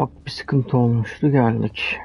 Bak bir sıkıntı olmuştu, geldik.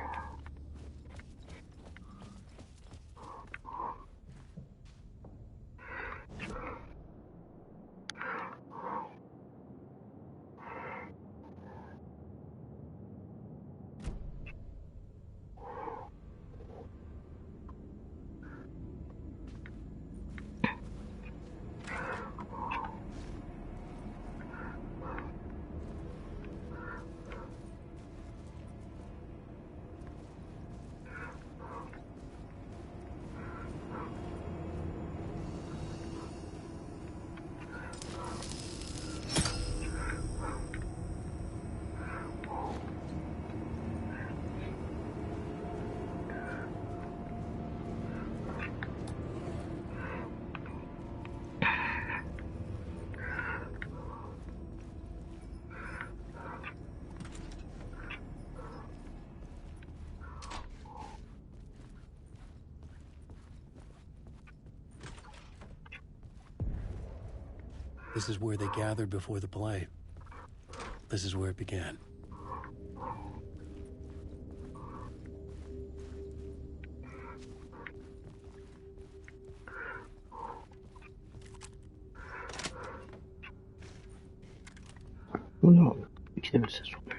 This is where they gathered before the play. This is where it began. Bu ne oldu? İkide bir ses oluyor.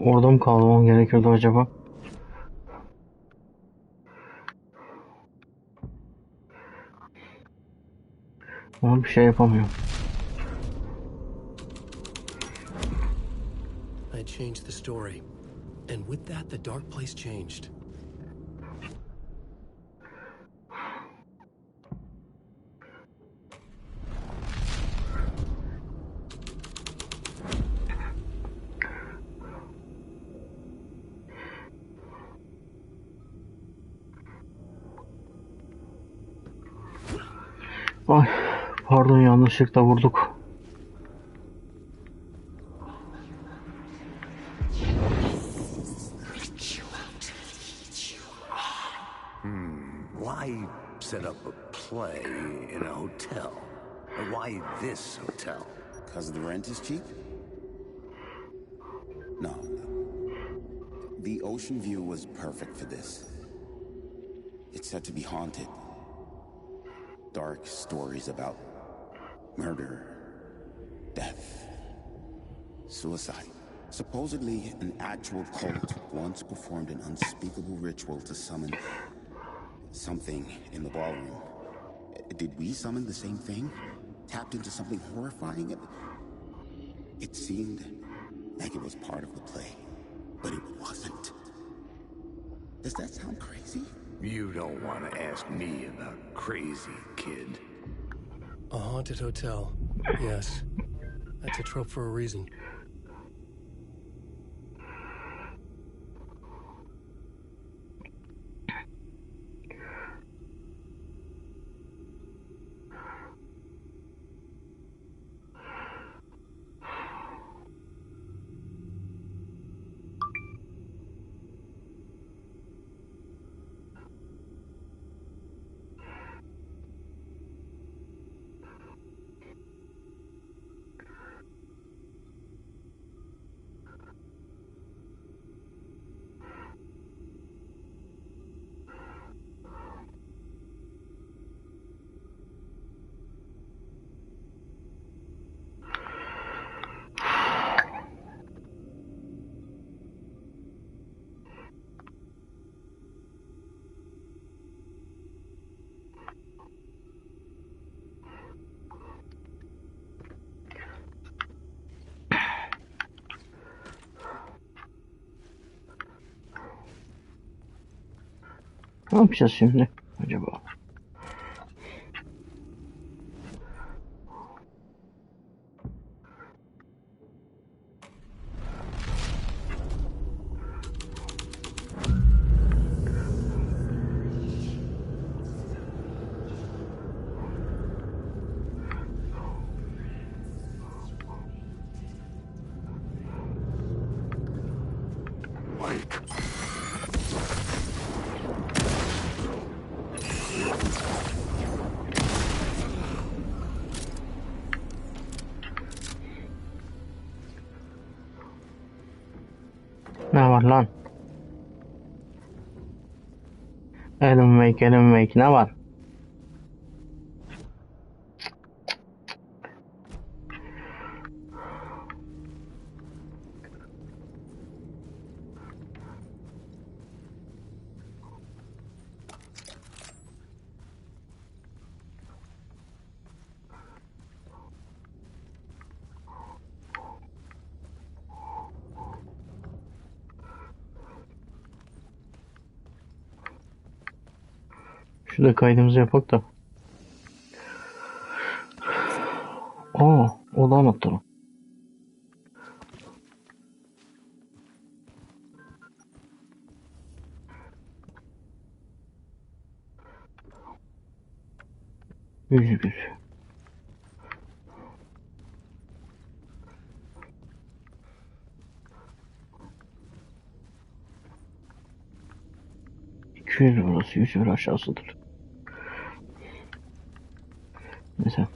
Orada mı kalmam gerekiyordu acaba? Ona bir şey yapamıyorum. I changed the story. And with that, the dark place changed. Ay, pardon, yanlışlıkla vurduk. Why set up a play in a hotel? Why this hotel? Because the rent is cheap? No. The ocean view was perfect for this. It's said to be haunted. Dark stories about murder, death, suicide. Supposedly, an actual cult once performed an unspeakable ritual to summon something in the ballroom. Did we summon the same thing? Tapped into something horrifying? It seemed like it was part of the play, but it wasn't. Does that sound crazy? You don't want to ask me about crazy, kid. A haunted hotel. Yes. That's a trope for a reason. Ne yapacağız şimdi acaba? Ne var lan? Alan Wake ne var? Şurada kaydımızı yapak da. Olan aktardı. Yüz. 200 burası, 100 aşağısıdır. Mesela.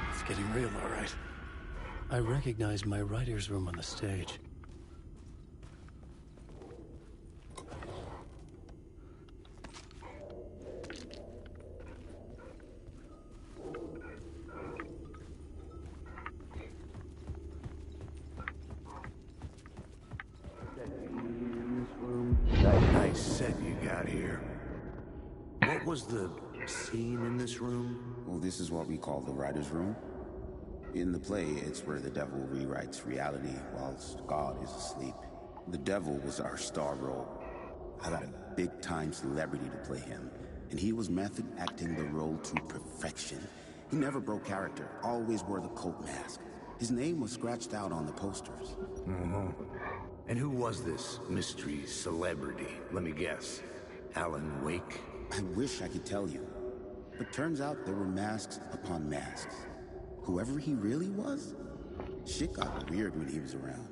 It's getting real, all right. I recognize my writer's room on the stage. Nice set you got here. What was the scene in this room? Well, this is what we call the writer's room. In the play, it's where the devil rewrites reality whilst God is asleep. The devil was our star role. I got a big-time celebrity to play him, and he was method acting the role to perfection. He never broke character, always wore the coat mask. His name was scratched out on the posters. And who was this mystery celebrity? Let me guess. Alan Wake? I wish I could tell you, but turns out there were masks upon masks. Whoever he really was, shit got weird when he was around.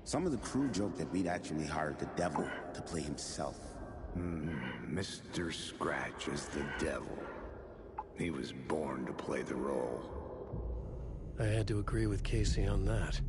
Some of the crew joked that we'd actually hired the devil to play himself. Mr. Scratch is the devil. He was born to play the role. I had to agree with Casey on that.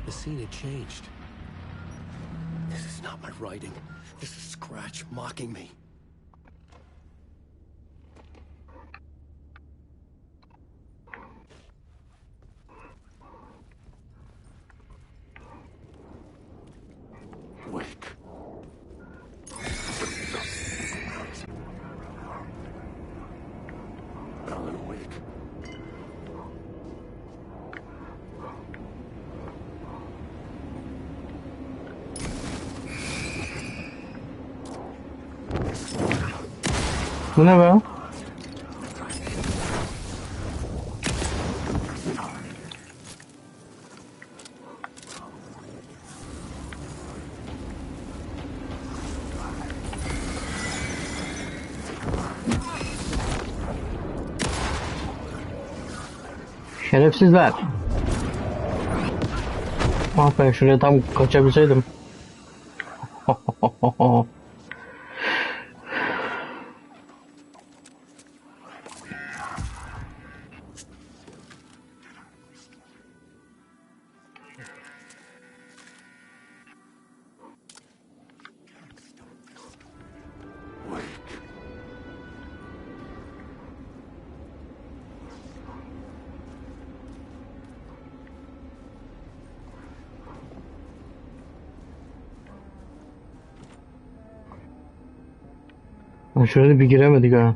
The scene had changed. This is not my writing. This is Scratch mocking me. Wake. Alan Wake. Bu ne be? Şerefsizler. Ah be, şuraya tam kaçabilseydim. Şurada bir giremedik ha.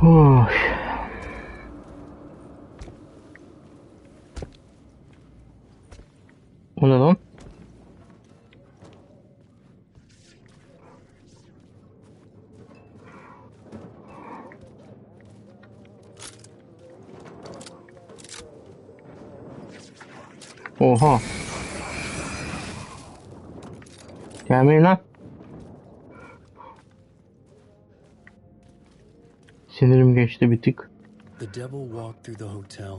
Oh. O ne lan? Oha. Gelmeyin lan. Sinirim geçti bir tık. The devil walked through the hotel,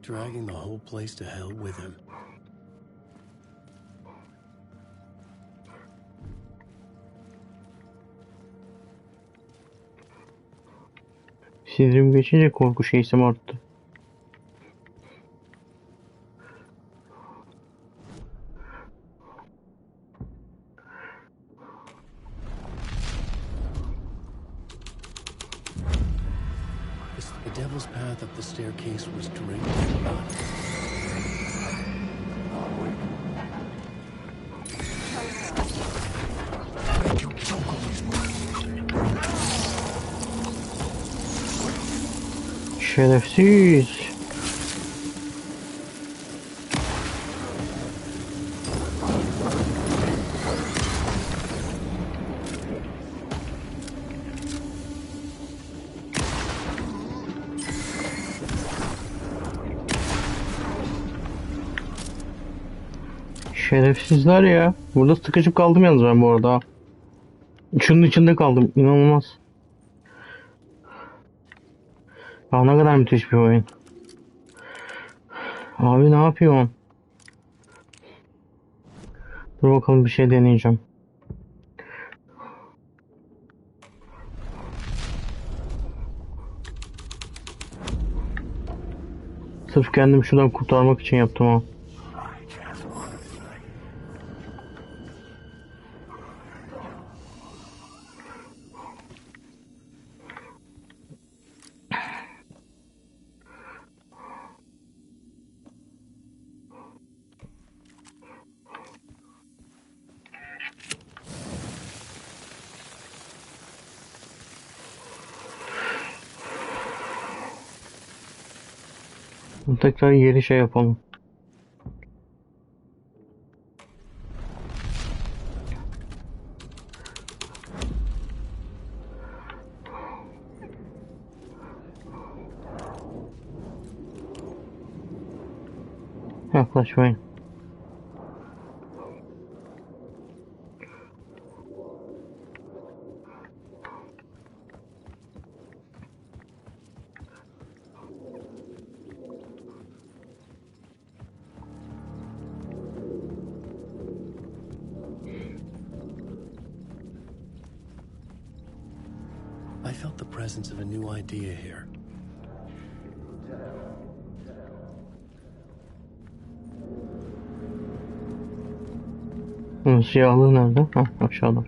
dragging the whole place to hell with him. Sinirim geçince korku şeysim arttı. The devil's path up the staircase was draped in blood. Şerefsiz. Şerefsizler ya. Burada sıkışıp kaldım yalnız ben bu arada. Şunun içinde kaldım. İnanılmaz. Ya ne kadar müthiş bir oyun. Abi ne yapıyorsun? Dur bakalım, bir şey deneyeceğim. Sırf kendimi şuradan kurtarmak için yaptım ha. Tekrar yeri şey yapalım. Yaklaşmayın. I felt the presence of a new idea here. Siyahlığı nerede? Hah, aşağıda.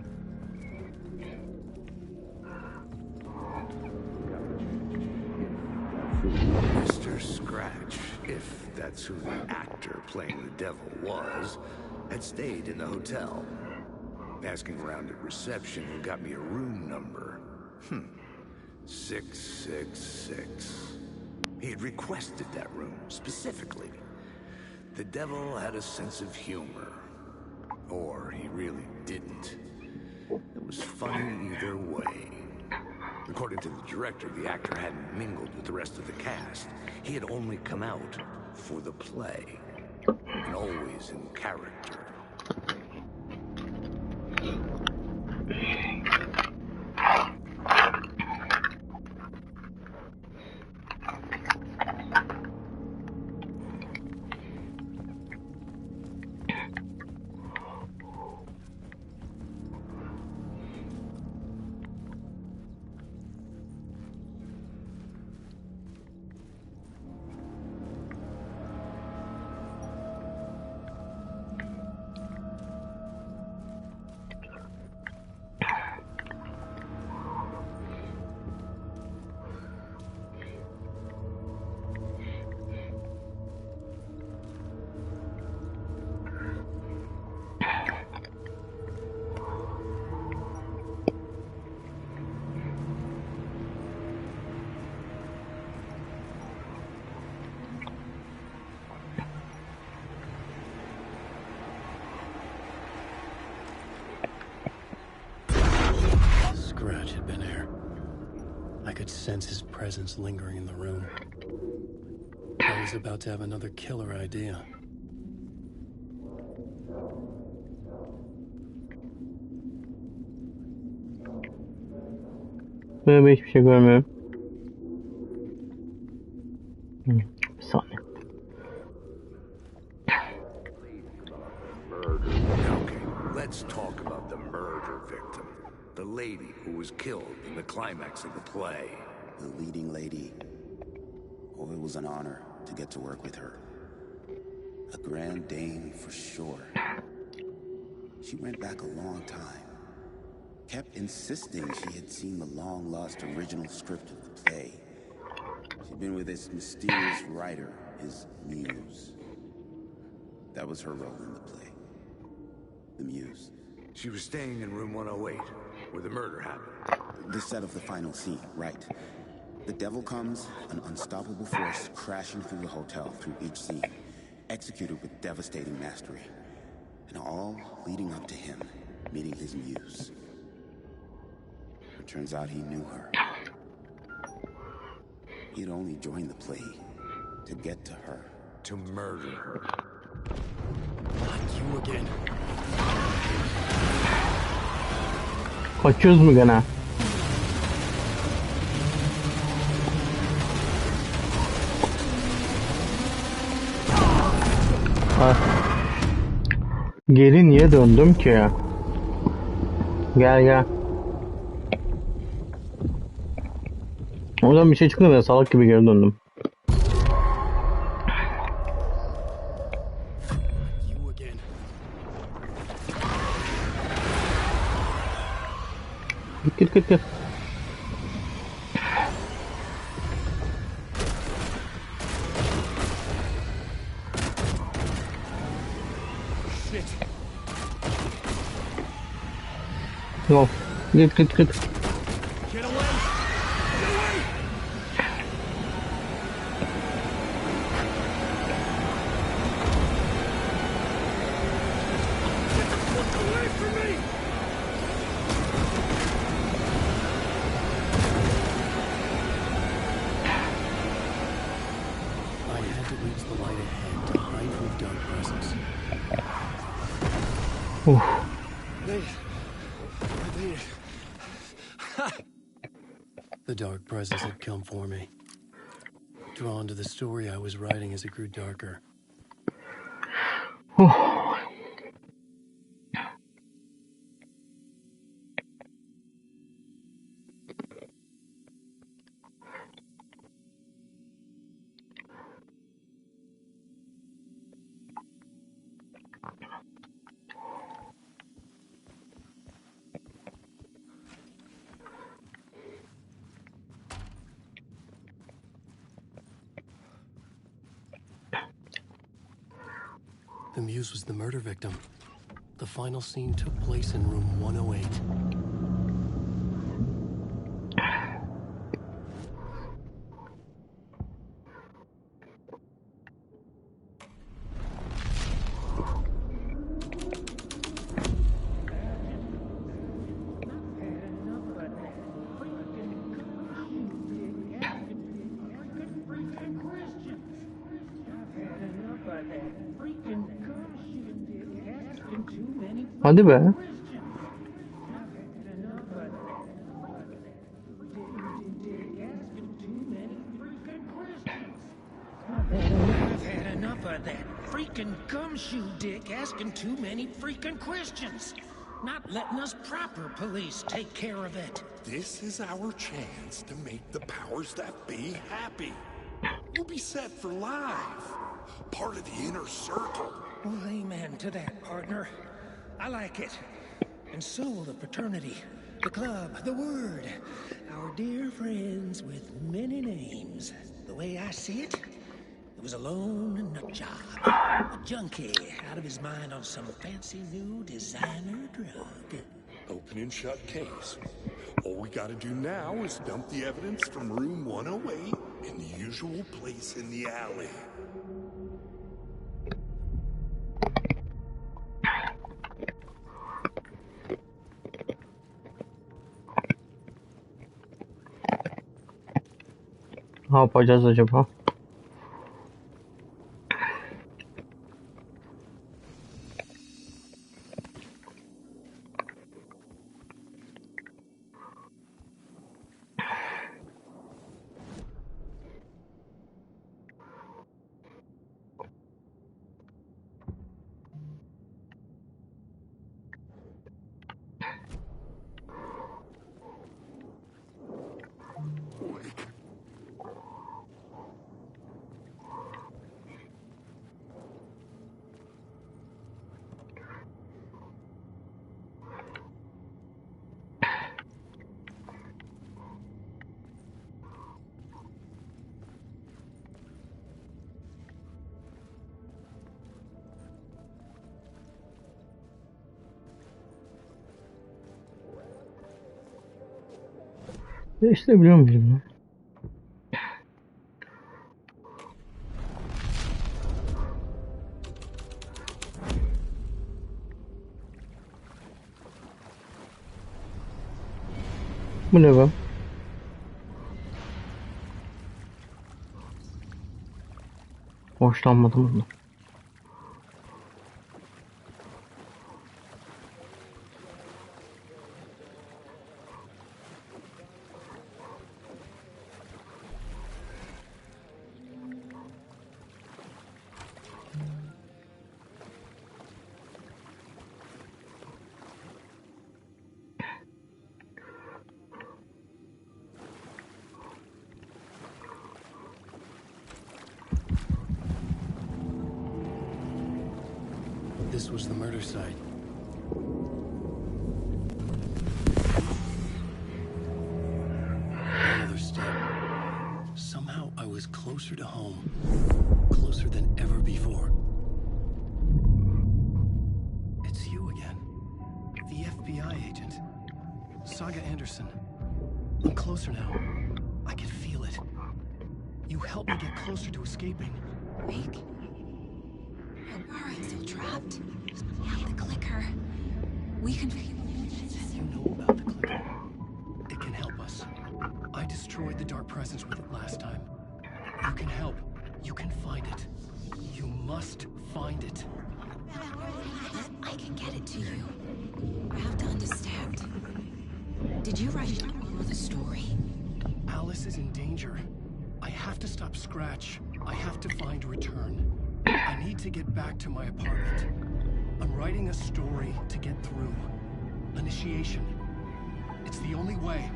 Mr. Scratch, if that's who the actor playing the devil was, had stayed in the hotel. Asking around at reception got me a room number. 666. He had requested that room specifically. The devil had a sense of humor. Or he really didn't. It was funny either way. According to the director, the actor hadn't mingled with the rest of the cast. He had only come out for the play. And always in character. Scratch had been here. I could sense his presence lingering in the room. I was about to have another killer idea. Böyle hiçbir şey görmüyorum. Bir saniye. Okay, let's talk about the murder victim. The lady who was killed in the climax of the play. The leading lady. Oh, it was an honor to get to work with her. A grand dame for sure. She went back a long time. Kept insisting she had seen the long-lost original script of the play. She'd been with this mysterious writer, his muse. That was her role in the play. The muse. She was staying in room 108, where the murder happened. The set of the final scene, right. The devil comes, an unstoppable force crashing through the hotel through each scene, executed with devastating mastery. And all leading up to him meeting his muse. It turns out he knew her. He'd only joined the play to get to her. To murder her. Not you again. Kaçıyoruz mu gene? Geri niye döndüm ki ya? Gel gel. Oradan bir şey çıktı ve salak gibi geri döndüm. Git. Yok. Git. Get away! Get away! Get away from me! I had to reach the light ahead to hide who'd done Uf. The dark presence had come for me. Drawn to the story I was writing as it grew darker. The muse was the murder victim. The final scene took place in room 108. Hadi be. I've had enough of that freaking gumshoe dick asking too many freaking questions. Not letting us proper police take care of it. This is our chance to make the powers that be happy. We'll be set for life. Part of the inner circle. Well, amen to that, partner. I like it. And so will the fraternity, the club, the word. Our dear friends with many names. The way I see it, it was a lone nut job. A junkie out of his mind on some fancy new designer drug. Open and shut case. All we gotta do now is dump the evidence from room 108 in the usual place in the alley. Ne yapacağız acaba? Değiştirebiliyor muyum ya? Bu ne be? Hoşlanmadım bundan. This was the murder site. Another step. Somehow I was closer to home. Closer than ever before. It's you again. The FBI agent. Saga Anderson. I'm closer now. I can feel it. You helped me get closer to escaping. Wake? Are we still trapped? Yeah, the clicker. We can figure this. You know about the clicker. It can help us. I destroyed the dark presence with it last time. You can help. You can find it. You must find it. I can get it to you. I have to understand. Did you write the story? Alice is in danger. I have to stop Scratch. I have to find Return. I need to get back to my apartment. I'm writing a story to get through. Initiation. It's the only way.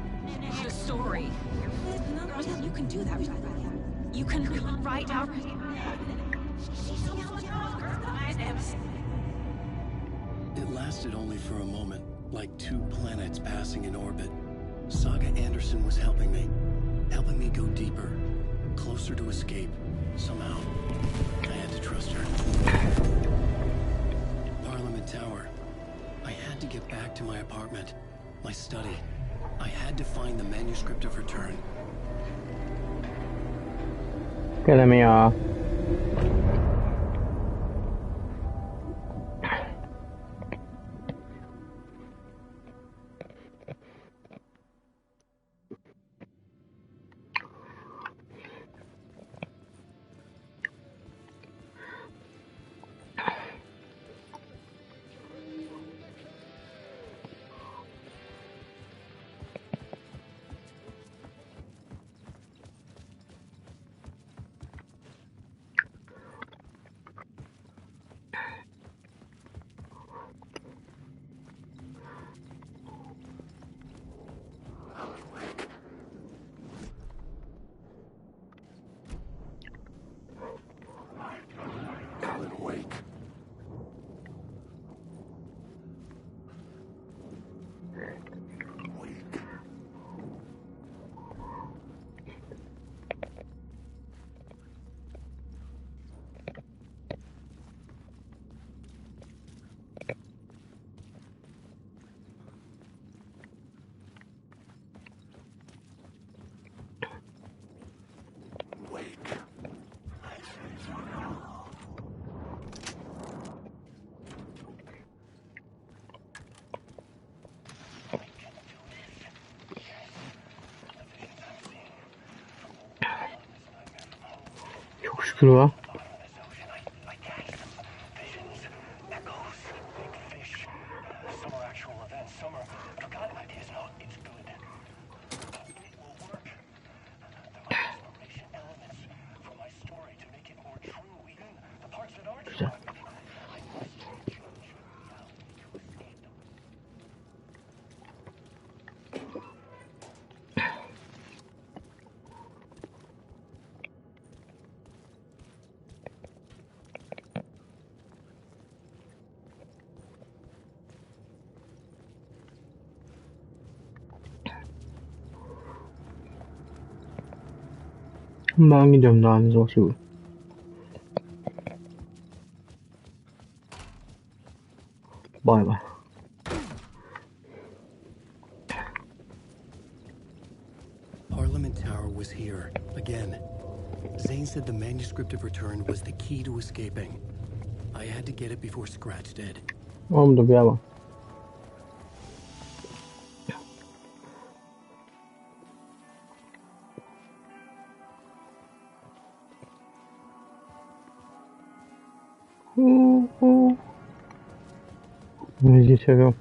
The story. You can do that. You can write out. It lasted only for a moment, like two planets passing in orbit. Saga Anderson was helping me go deeper, closer to escape. Somehow, I had to trust her. Parliament Tower. I had to get back to my apartment, my study. I had to find the manuscript of Return. Gelemiyor. Wake. Çok şükür var. Güzel. Ben gidiyorum daha ne zor şey. Bay bay. Parliament Tower was here, again. Zane said the manuscript of Return was the key to escaping. I had to get it before Scratch did. Oğlum dur bir ama. Müziği seviyorum.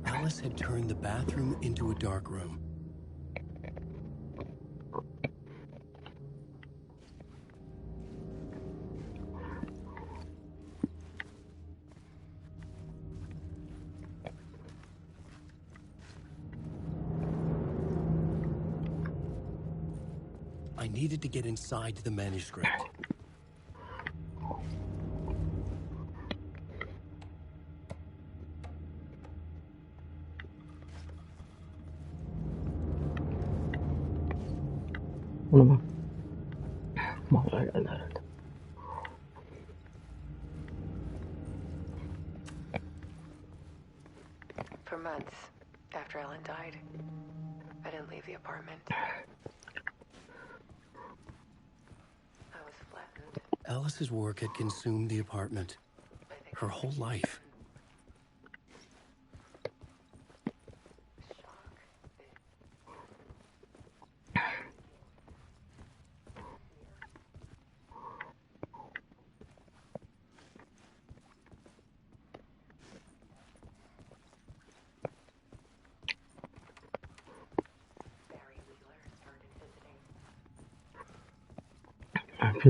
Alice had turned the bathroom into a dark room. needed to get inside the manuscript. Buna bak. Vallahi geldi herhalde. For months after Ellen died, I didn't leave the apartment. I was flattened. Alice's work had consumed the apartment. Her whole life.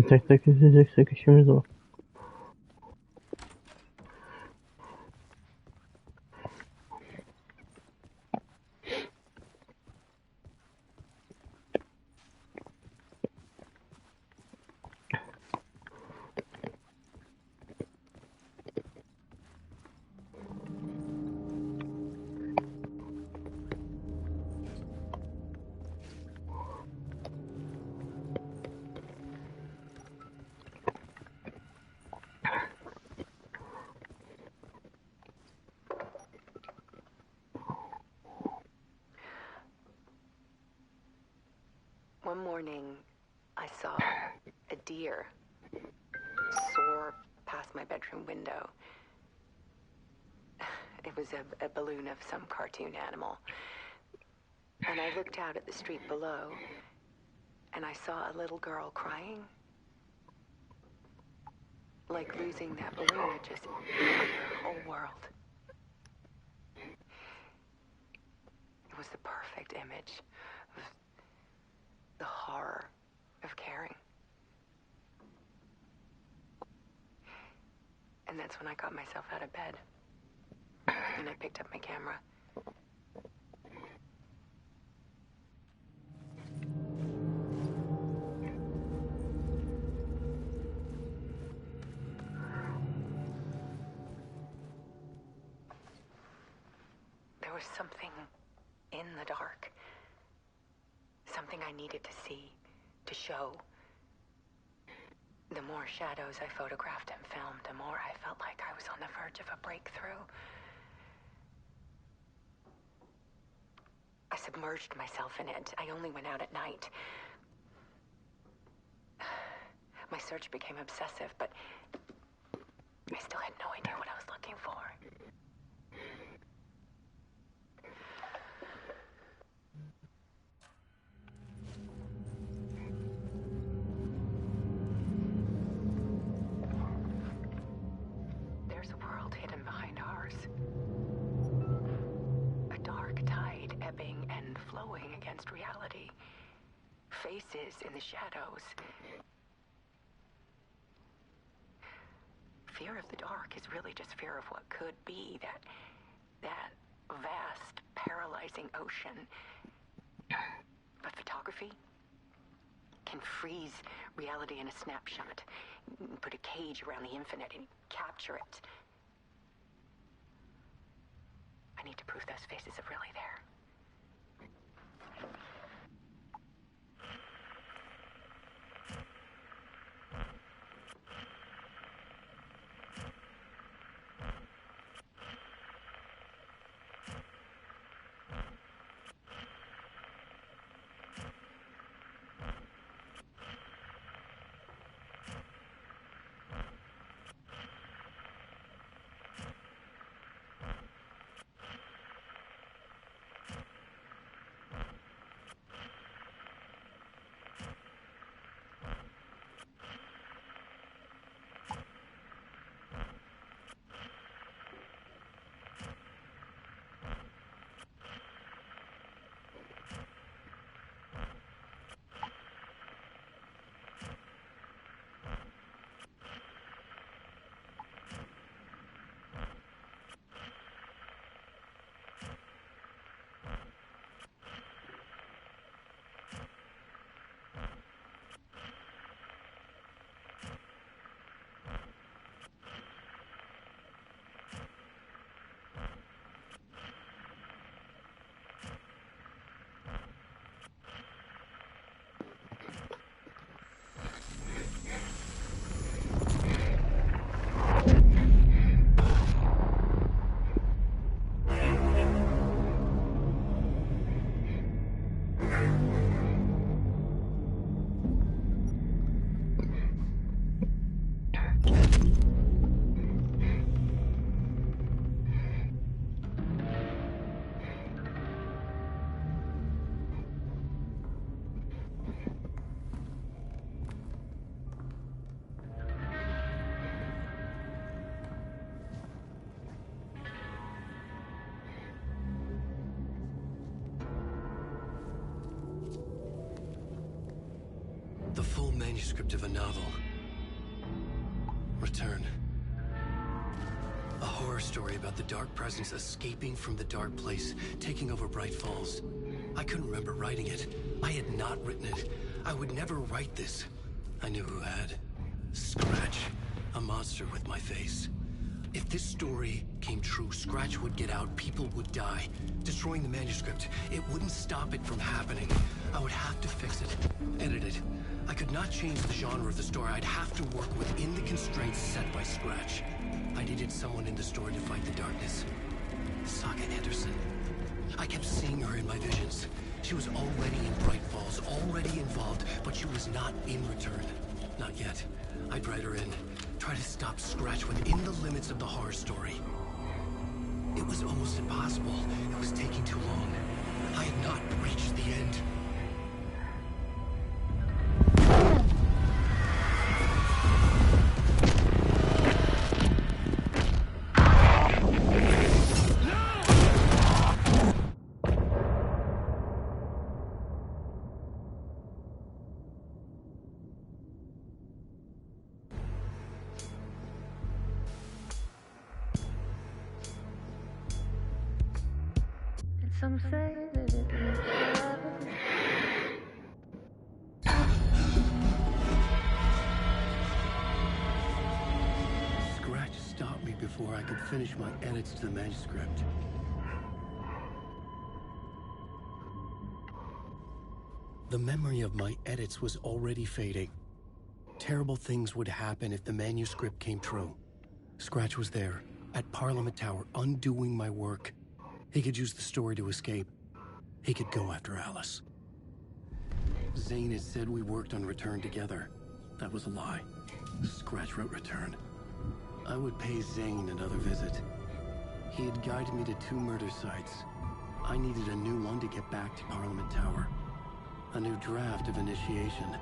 Tek tek izleyeceksek işimiz var. One morning, I saw a deer soar past my bedroom window. It was a balloon of some cartoon animal. And I looked out at the street below, and I saw a little girl crying. Like losing that balloon had just ruined her whole world. It was the perfect image of the horror of caring. And that's when I got myself out of bed. And I picked up my camera. There was something in the dark. Something I needed to see, to show. The more shadows I photographed and filmed, the more I felt like I was on the verge of a breakthrough. I submerged myself in it. I only went out at night. My search became obsessive, but I still had no idea what I was looking for. There's a world hidden behind ours. A dark tide ebbing and flowing against reality. Faces in the shadows. Fear of the dark is really just fear of what could be, that vast, paralyzing ocean. But photography can freeze reality in a snapshot, put a cage around the infinite and capture it. I need to prove those faces are really there. manuscript of a novel. Return. A horror story about the dark presence escaping from the dark place, taking over Bright Falls. I couldn't remember writing it. I had not written it. I would never write this. I knew who had. Scratch. A monster with my face. If this story came true, Scratch would get out, people would die. Destroying the manuscript, it wouldn't stop it from happening. I would have to fix it, edit it. I could not change the genre of the story. I'd have to work within the constraints set by Scratch. I needed someone in the story to fight the darkness. Saga Anderson. I kept seeing her in my visions. She was already in Bright Falls, already involved, but she was not in Return. Not yet. I'd write her in. Try to stop Scratch within the limits of the horror story. It was almost impossible. It was taking too long. I had not reached the end. Some say that it is Scratch stopped me before I could finish my edits to the manuscript. The memory of my edits was already fading. Terrible things would happen if the manuscript came true. Scratch was there, at Parliament Tower, undoing my work. He could use the story to escape. He could go after Alice. Zane had said we worked on Return together. That was a lie. Scratch wrote Return. I would pay Zane another visit. He had guided me to 2 murder sites. I needed a new one to get back to Parliament Tower. A new draft of initiation.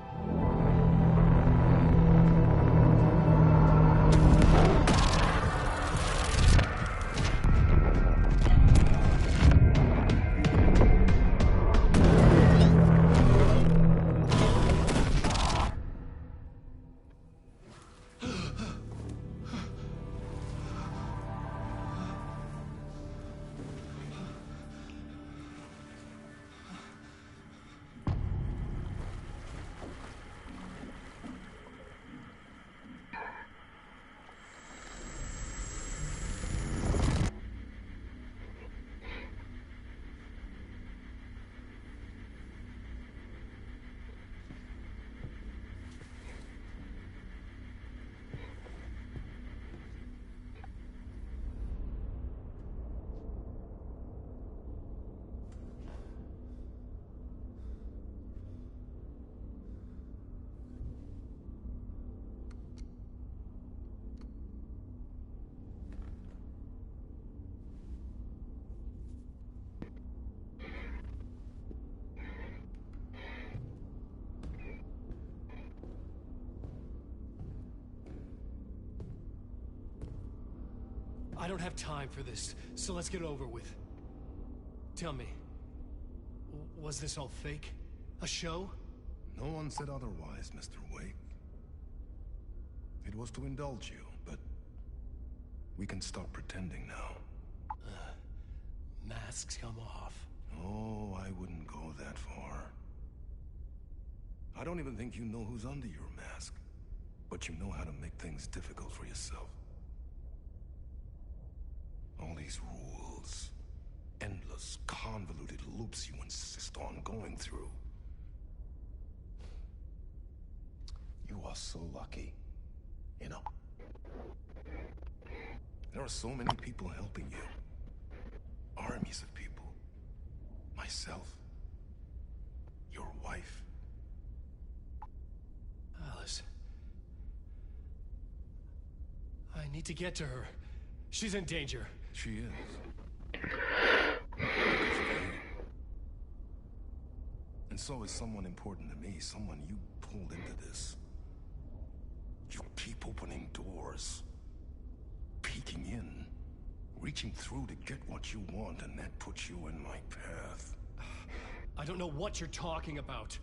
I don't have time for this, so let's get over with. Tell me, was this all fake? A show? No one said otherwise, Mr. Wake. It was to indulge you, but we can stop pretending now. Masks come off. Oh, I wouldn't go that far. I don't even think you know who's under your mask, but you know how to make things difficult for yourself. All these rules, endless, convoluted loops you insist on going through. You are so lucky, you know. There are so many people helping you. Armies of people. Myself. Your wife. Alice. I need to get to her. She's in danger. She is. And so is someone important to me, someone you pulled into this. You keep opening doors, peeking in, reaching through to get what you want, and that puts you in my path. I don't know what you're talking about.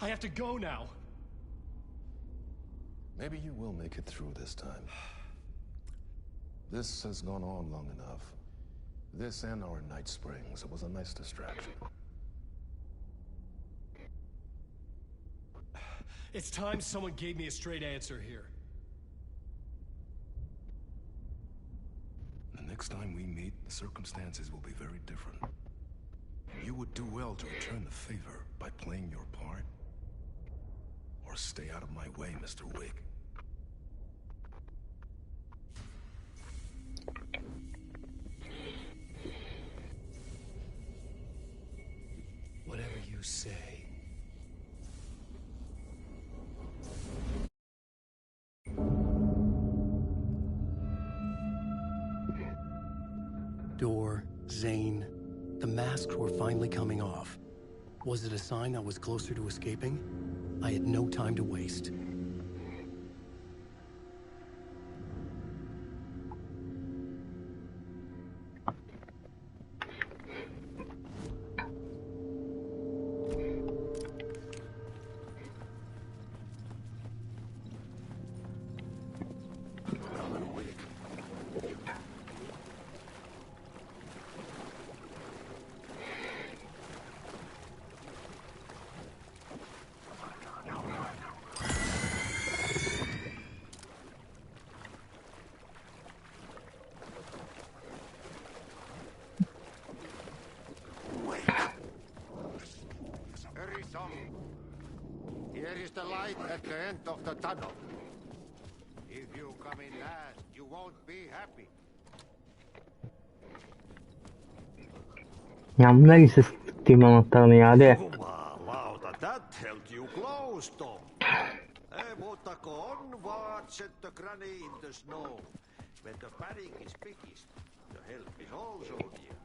I have to go now. Maybe you will make it through this time. This has gone on long enough. This and our night springs. It was a nice distraction. It's time someone gave me a straight answer here. The next time we meet, the circumstances will be very different. You would do well to return the favor by playing your part. Or stay out of my way, Mr. Wake. Whatever you say. Door, Zane, the masks were finally coming off. Was it a sign I was closer to escaping? I had no time to waste. Here is the light at the end of the tunnel. If you come in last, you won't be happy. Ya bunlar ise s**tiğim anahtarını ya hadi. Jumalauta, that held you close, Tom. Mutta onward, said the granny in the snow. When the panic is biggest, the help is also near.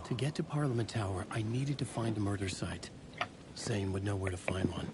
To get to Parliament Tower, I needed to find a murder site. Zane would know where to find one.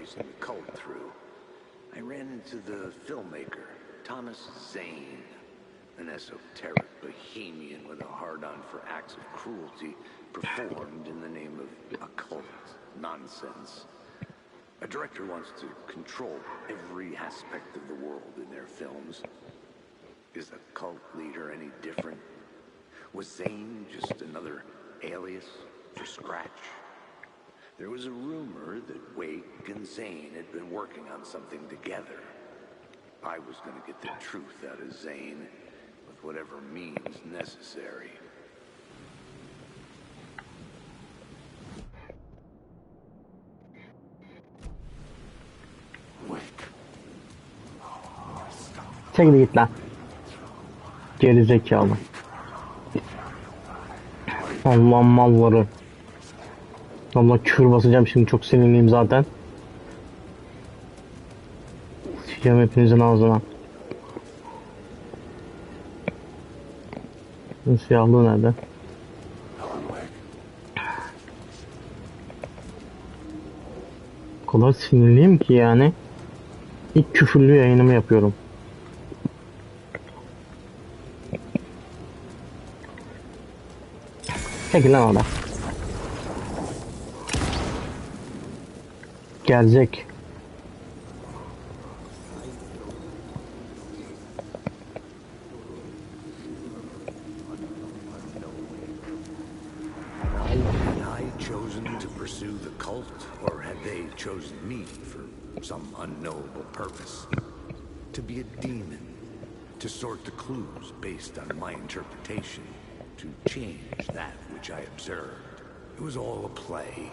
tracing the cult through, I ran into the filmmaker, Thomas Zane, an esoteric bohemian with a hard-on for acts of cruelty performed in the name of occult nonsense. A director wants to control every aspect of the world in their films. Is a cult leader any different? Was Zane just another alias for Scratch? There was a rumor that Wake and Zane had been working on something together. I was going to get the truth out of Zane with whatever means necessary. Çekil git lan. Geri zekalı. Allah malları. Allah küfür basacağım şimdi, çok sinirliyim zaten. Sıçacağım hepinizin ağzına. Siyahlığı nerede? O kadar sinirliyim ki yani. İlk küfürlü yayınımı yapıyorum. Çekil lan orada. Gelecek. Chosen to pursue the cult, or had they chosen me for some unknowable purpose? To be a demon, to sort the clues based on my interpretation, to change that which I observed. It was all a play.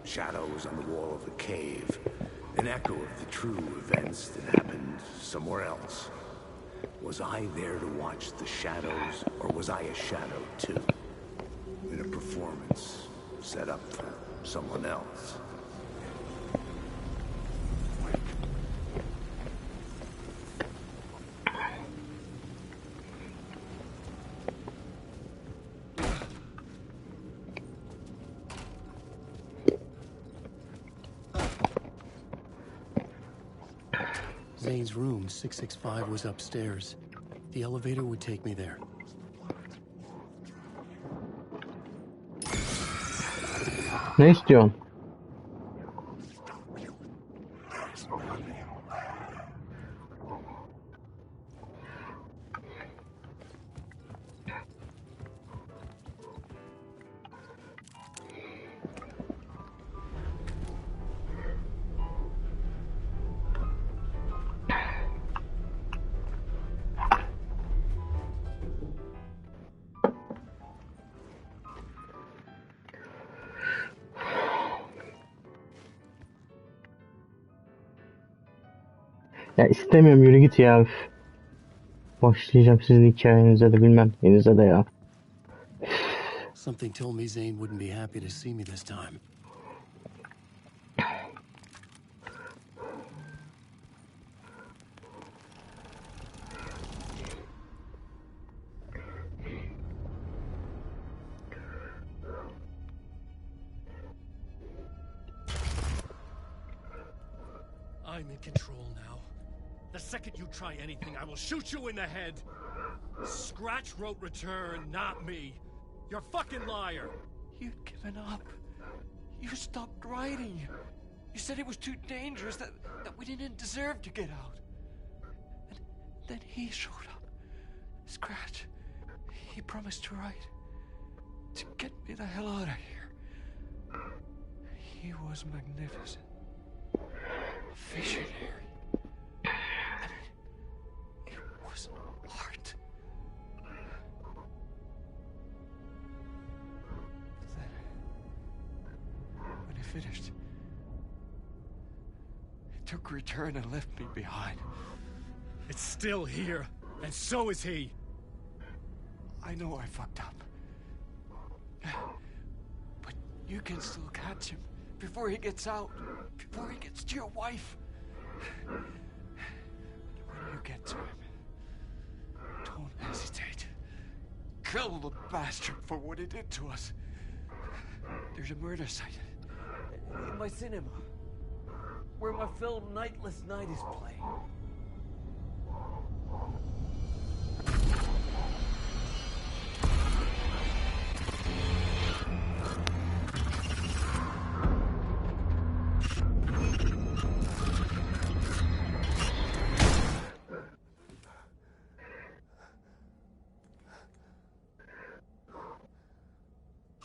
Shadows on the wall of the cave, an echo of the true events that happened somewhere else. Was I there to watch the shadows, or was I a shadow too? In a performance set up for someone else. Zane's room, 665, was upstairs. The elevator would take me there. Ne istiyorsun? Ya istemiyorum, yürü git ya. Başlayacağım sizin hikayenize de bilmem neyinize de ya. Something told me Zane wouldn't be happy to see me this time. I'm in control now. The second you try anything, I will shoot you in the head. Scratch wrote return, not me. You're a fucking liar. You'd given up. You stopped writing. You said it was too dangerous, that we didn't deserve to get out. And then he showed up. Scratch. He promised to write. To get me the hell out of here. He was magnificent. A visionary. I mean, it was art. Then, when he finished, he took a return and left me behind. It's still here, and so is he. I know I fucked up. But you can still catch him before he gets out, before he gets to your wife. When you get to him, don't hesitate. Kill the bastard for what he did to us. There's a murder site in my cinema. where my film Nightless Night is playing.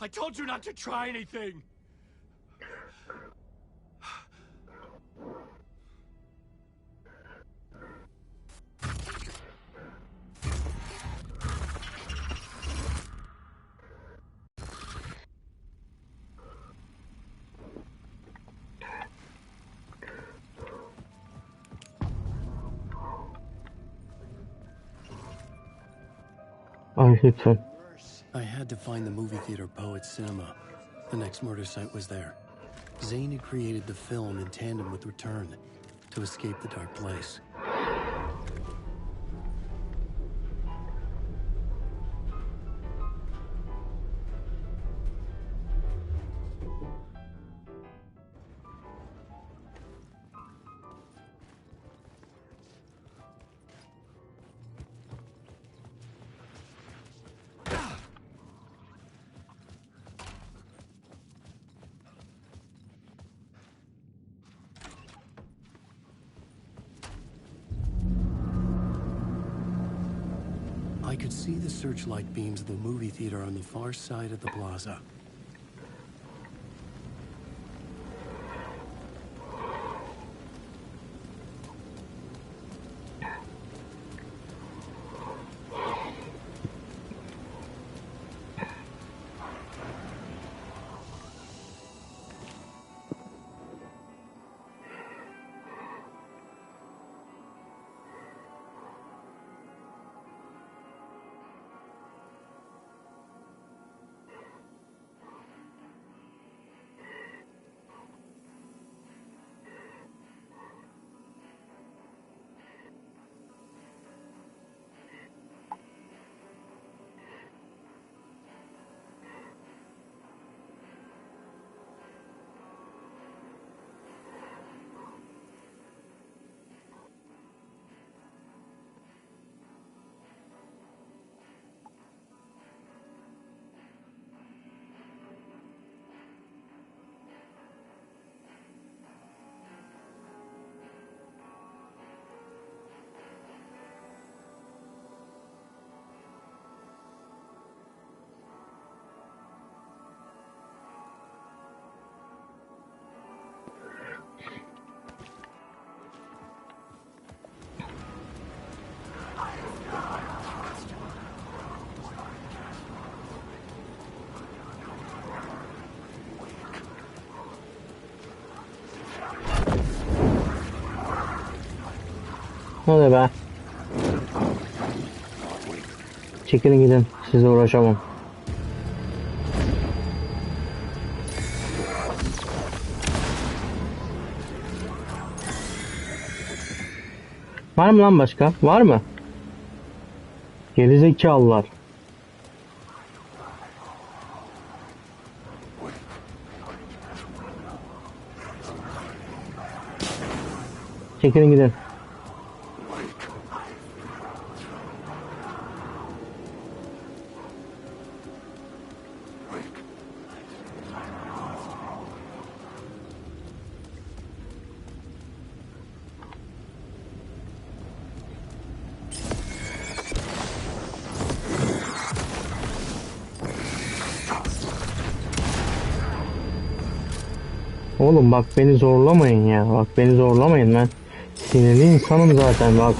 I told you not to try anything! Ay lütfen. I had to find the movie theater Poet Cinema. The next murder site was there. Zane had created the film in tandem with Return to escape the dark place. I could see the searchlight beams of the movie theater on the far side of the plaza. Ne oluyor be? Çekilin gidin. Sizle uğraşamam. Var mı lan başka? Var mı? Gerizekalılar. Çekilin gidin. Oğlum bak beni zorlamayın ya. Bak beni zorlamayın ben. Sinirli insanım zaten bak.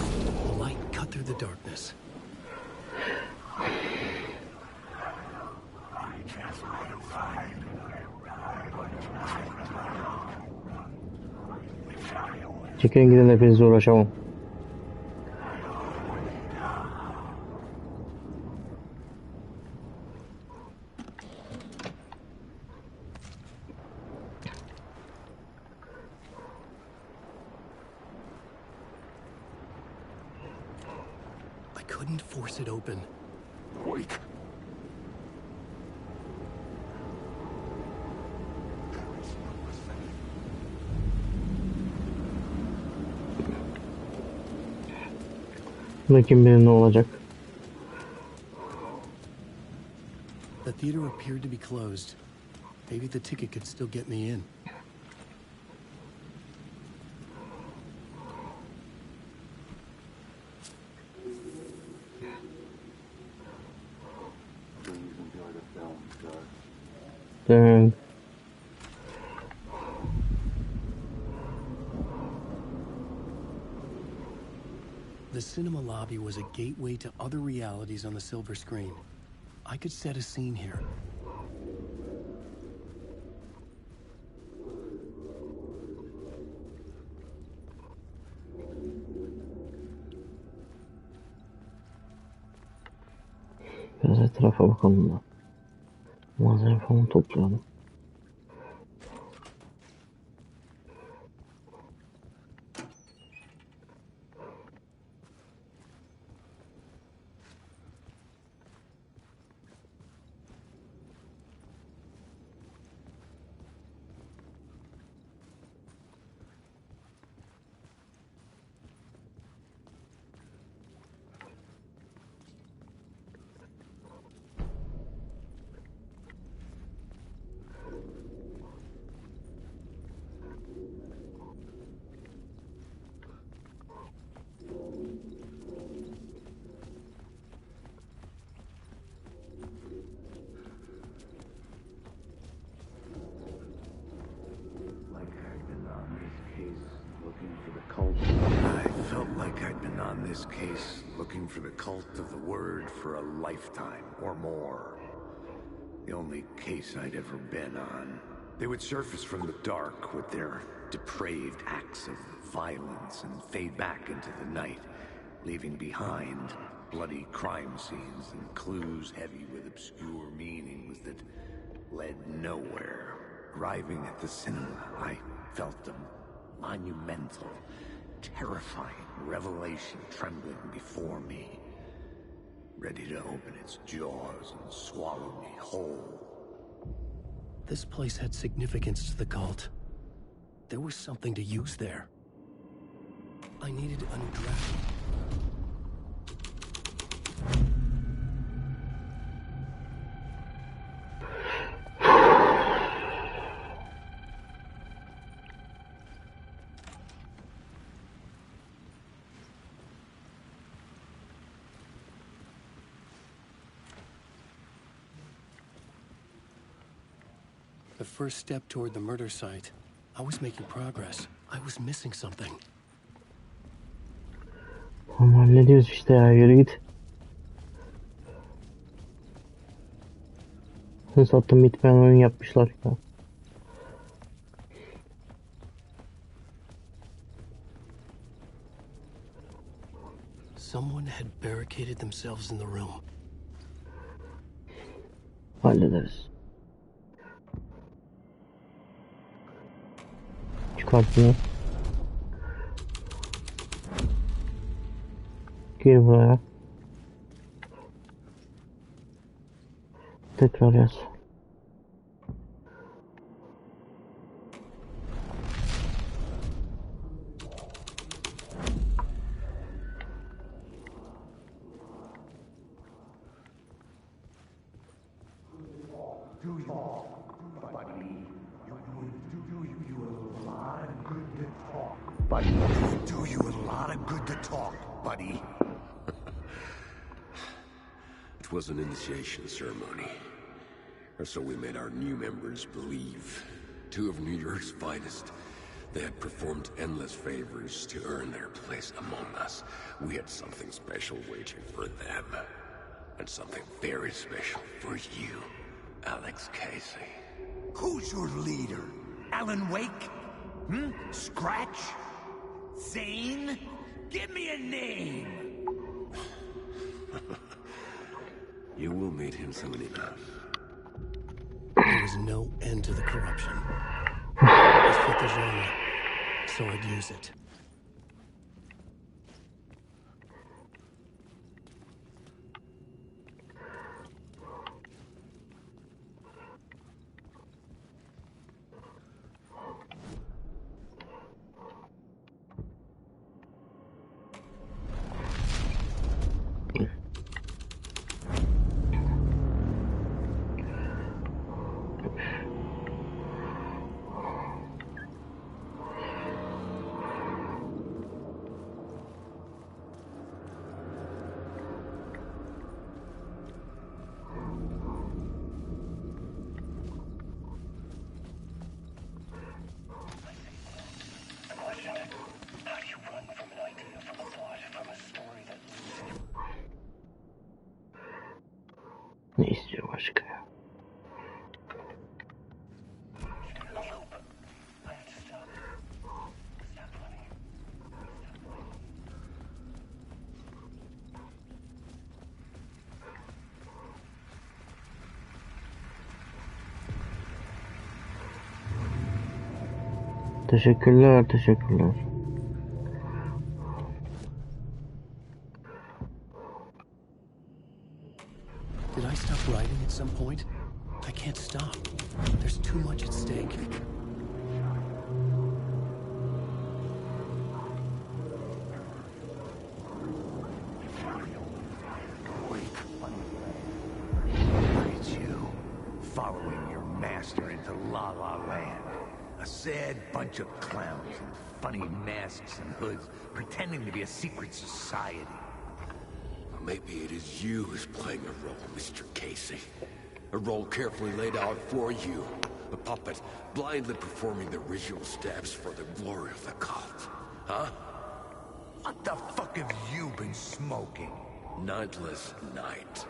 Çekin gidin, hepinizle uğraşamam. Couldn't force it open. Wake. Bunda kim bilir ne olacak. The theater appeared to be closed. Maybe the ticket could still get me in. Dön. The cinema lobby was a gateway to other realities on the silver screen. I could set a scene here. Biraz etrafa bakalım da. Malzeme falan toplayalım. I felt like I'd been on this case looking for the cult of the word for a lifetime or more. The only case I'd ever been on. They would surface from the dark with their depraved acts of violence and fade back into the night, leaving behind bloody crime scenes and clues heavy with obscure meanings that led nowhere. Arriving at the cinema, I felt them monumental, terrifying revelation trembling before me, ready to open its jaws and swallow me whole. This place had significance to the cult. There was something to use there. I needed a new draft. The first step toward the murder site. I was making progress. I was missing something. Ama ne diyoruz işte ya, yürü git. Sattım bitmeyen oyun yapmışlar ya. Someone had barricaded themselves in the room. Hallederiz. Çıkart bunu. Gir buraya. Tekrar yaz. Buddy, do you a lot of good to talk, buddy. It was an initiation ceremony. Or so we made our new members believe. Two of New York's finest. They had performed endless favors to earn their place among us. We had something special waiting for them. And something very special for you, Alex Casey. Who's your leader? Alan Wake? Scratch? Zane? Give me a name! You will meet him soon enough. There was no end to the corruption. It fit the genre, so I'd use it. Ne istiyor başka ya? Teşekkürler, teşekkürler. Did I stop writing at some point? I can't stop. There's too much at stake. Look at you, following your master into La La Land. A sad bunch of clowns in funny masks and hoods, pretending to be a secret society. Maybe it is you who's playing a role, Mr. Casey. A role carefully laid out for you. A puppet, blindly performing the ritual steps for the glory of the cult. Huh? What the fuck have you been smoking? Nightless Night.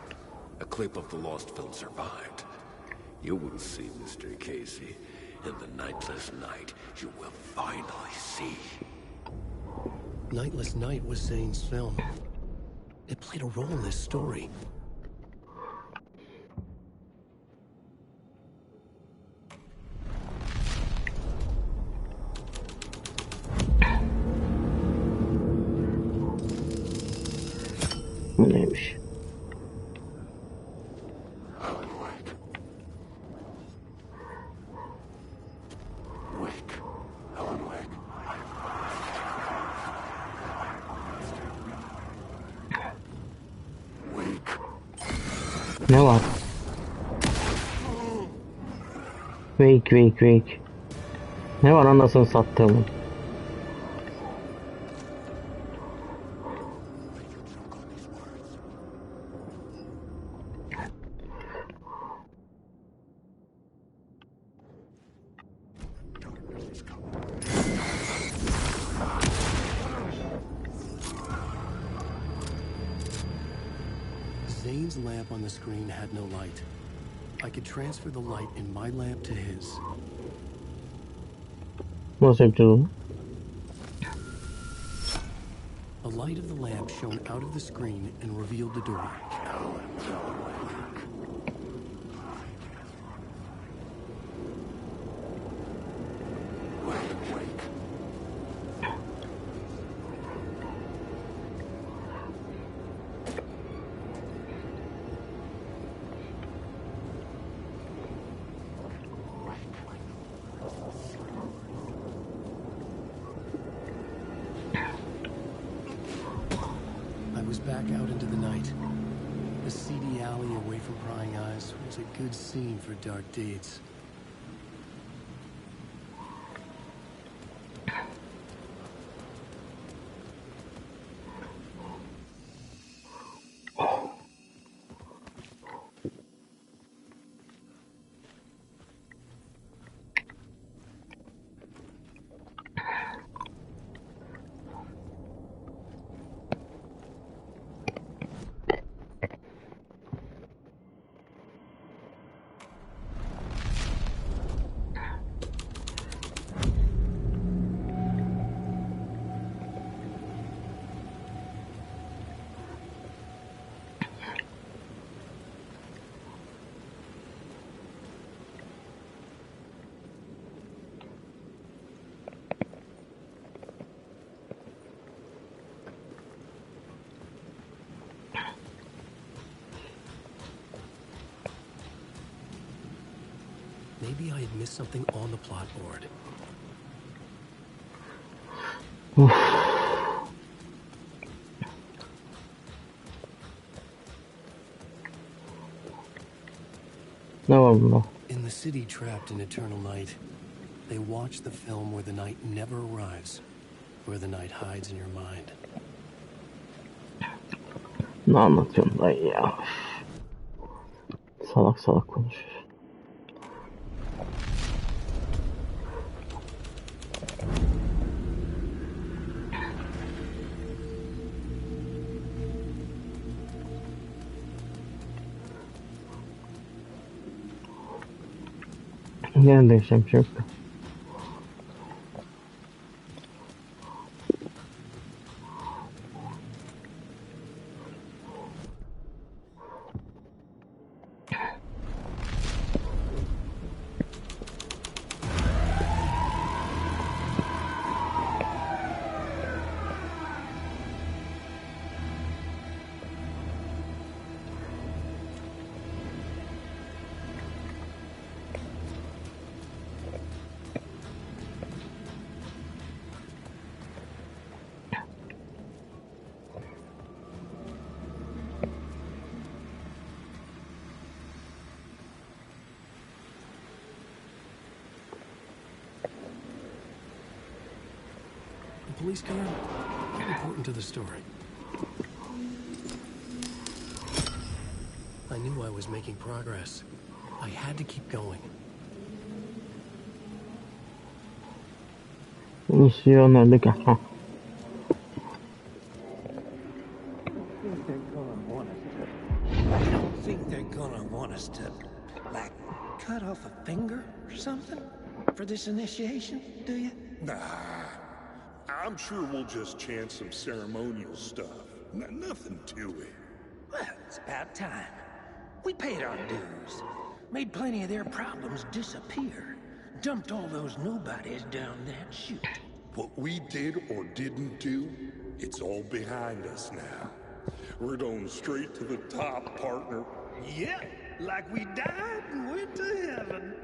A clip of the lost film survived. You will see, Mr. Casey. In the Nightless Night, you will finally see. Nightless Night was Zane's film. It played a role in this story. Bu neymiş? Ne var? Wake. Ne var anasını sattığımın? Zane's lamp on the screen had no light. I could transfer the light in my lamp to his. Nasıl yapacağız onu? A light of the lamp shone out of the screen and revealed the door. Back out into the night. The seedy alley away from prying eyes was a good scene for dark deeds. Maybe I had missed something on the plot board. Ne var bunda? In the city trapped in eternal night, they watch the film where the night never arrives, where the night hides in your mind. Ne anlatıyorsun dayı ya? Salak salak konuşuyor. Gene değişen bir şey yok da. Police car? Important to the story. I knew I was making progress. I had to keep going. Misyonlardaki ha. I don't think they're gonna want us to, like, cut off a finger or something for this initiation, do you? Nah. I'm sure we'll just chant some ceremonial stuff. Nothing to it. Well, it's about time. We paid our dues. Made plenty of their problems disappear. Dumped all those nobodies down that chute. What we did or didn't do, it's all behind us now. We're going straight to the top, partner. Yeah, like we died and went to heaven.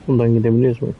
Bundan gidebiliyoruz mu?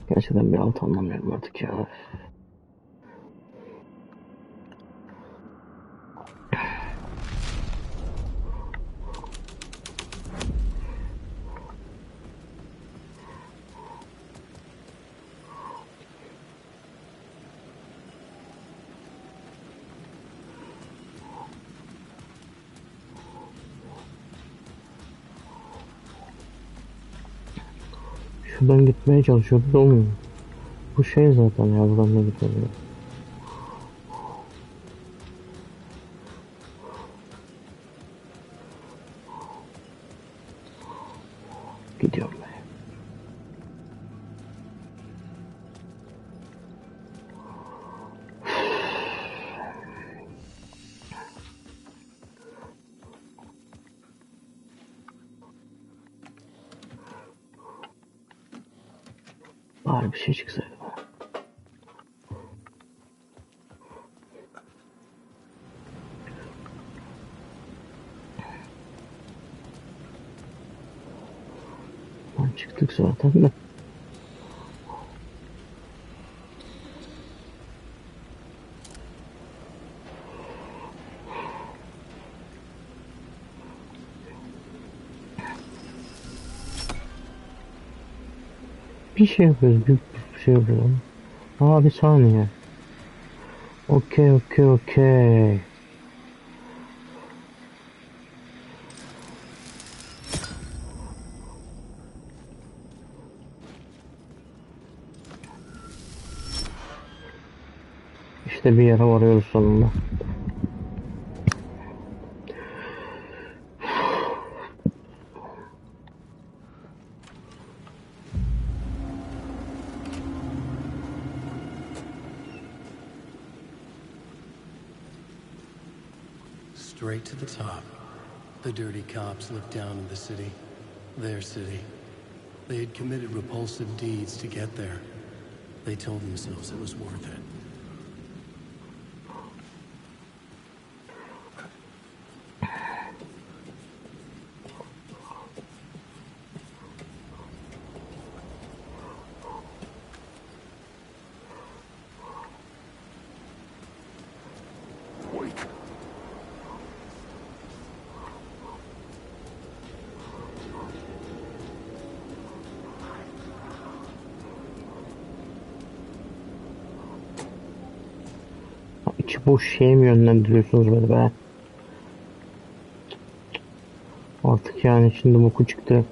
Gerçekten bir alt anlamıyorum artık ya. Şuradan gitmeye çalışıyordu da olmuyor. Bu şey zaten ya, buradan da gitmiyor. Gidiyorum ben. Bari bir şey çıksaydı. Çıktık zaten de. Bir şey yapıyoruz. Büyük bir şey yapıyoruz. Aa, bir saniye. Okey. İşte bir yere varıyoruz sonunda. Straight to the top. The dirty cops looked down on the city. Their city. They had committed repulsive deeds to get there. They told themselves it was worth it. İçi boş şeye mi yönlendiriyorsunuz beni be? Artık yani şimdi boku çıktı.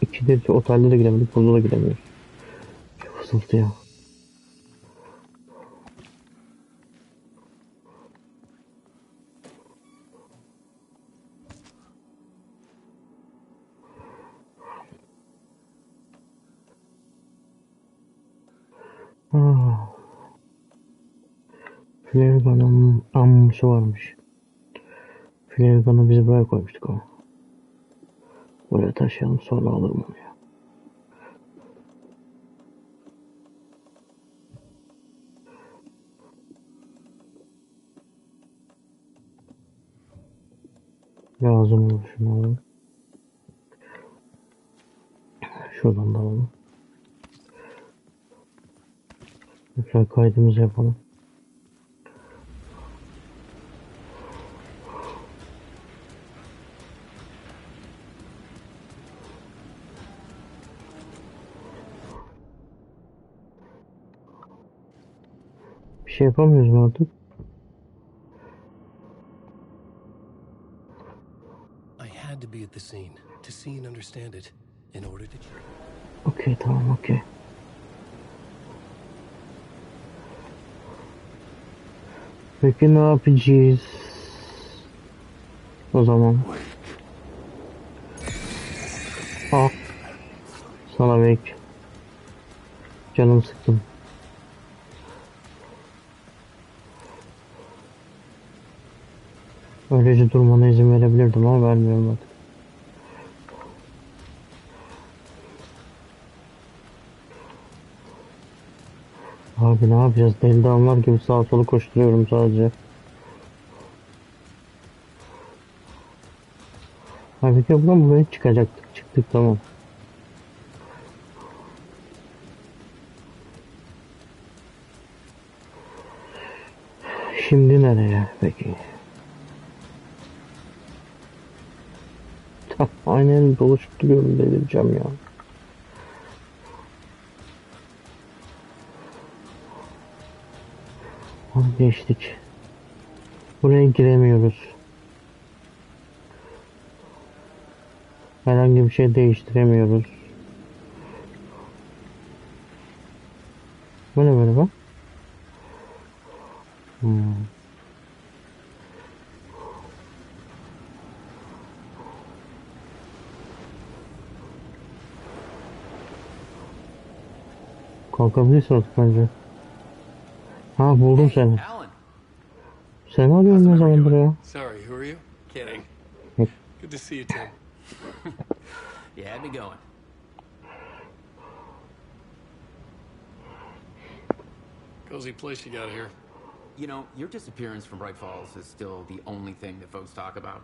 İkidir otelde de gidemedik, burada da gidemiyoruz. Çok fısıltı ya. Flergan'ın ammusu varmış. Flergan'ı biz buraya koymuştuk ama. Buraya taşıyalım, sonra alırım onu ya. Lazım olur, şunu alalım. Şuradan da alalım. Tekrar kaydımızı yapalım. Bir şey yapamıyoruz mu artık? I had to be at the scene to see and understand it in order to. Okey, tamam, okey. Peki ne yapacağız? O zaman. Al. Sana Wake. Canım sıktım. Öylece durmana izin verebilirdim ama vermiyorum artık. Abi ne yapacağız? Deli damlar gibi sağa sola koşturuyorum sadece. Abi ya buradan buraya çıkacaktık. Çıktık, tamam. Şimdi nereye peki? Aynen dolaşıp duruyorum, delireceğim ya. Geçtik. Buraya giremiyoruz. Herhangi bir şey değiştiremiyoruz. Bu ne böyle bak? Kalkabilirsin artık bence. Ha, buldum seni. Alan. Seni arıyorum ne zamandır ya? Sorry, who are you? Kidding. Good to see you, Tim. You had me going. Cozy place you got here. You know, your disappearance from Bright Falls is still the only thing that folks talk about.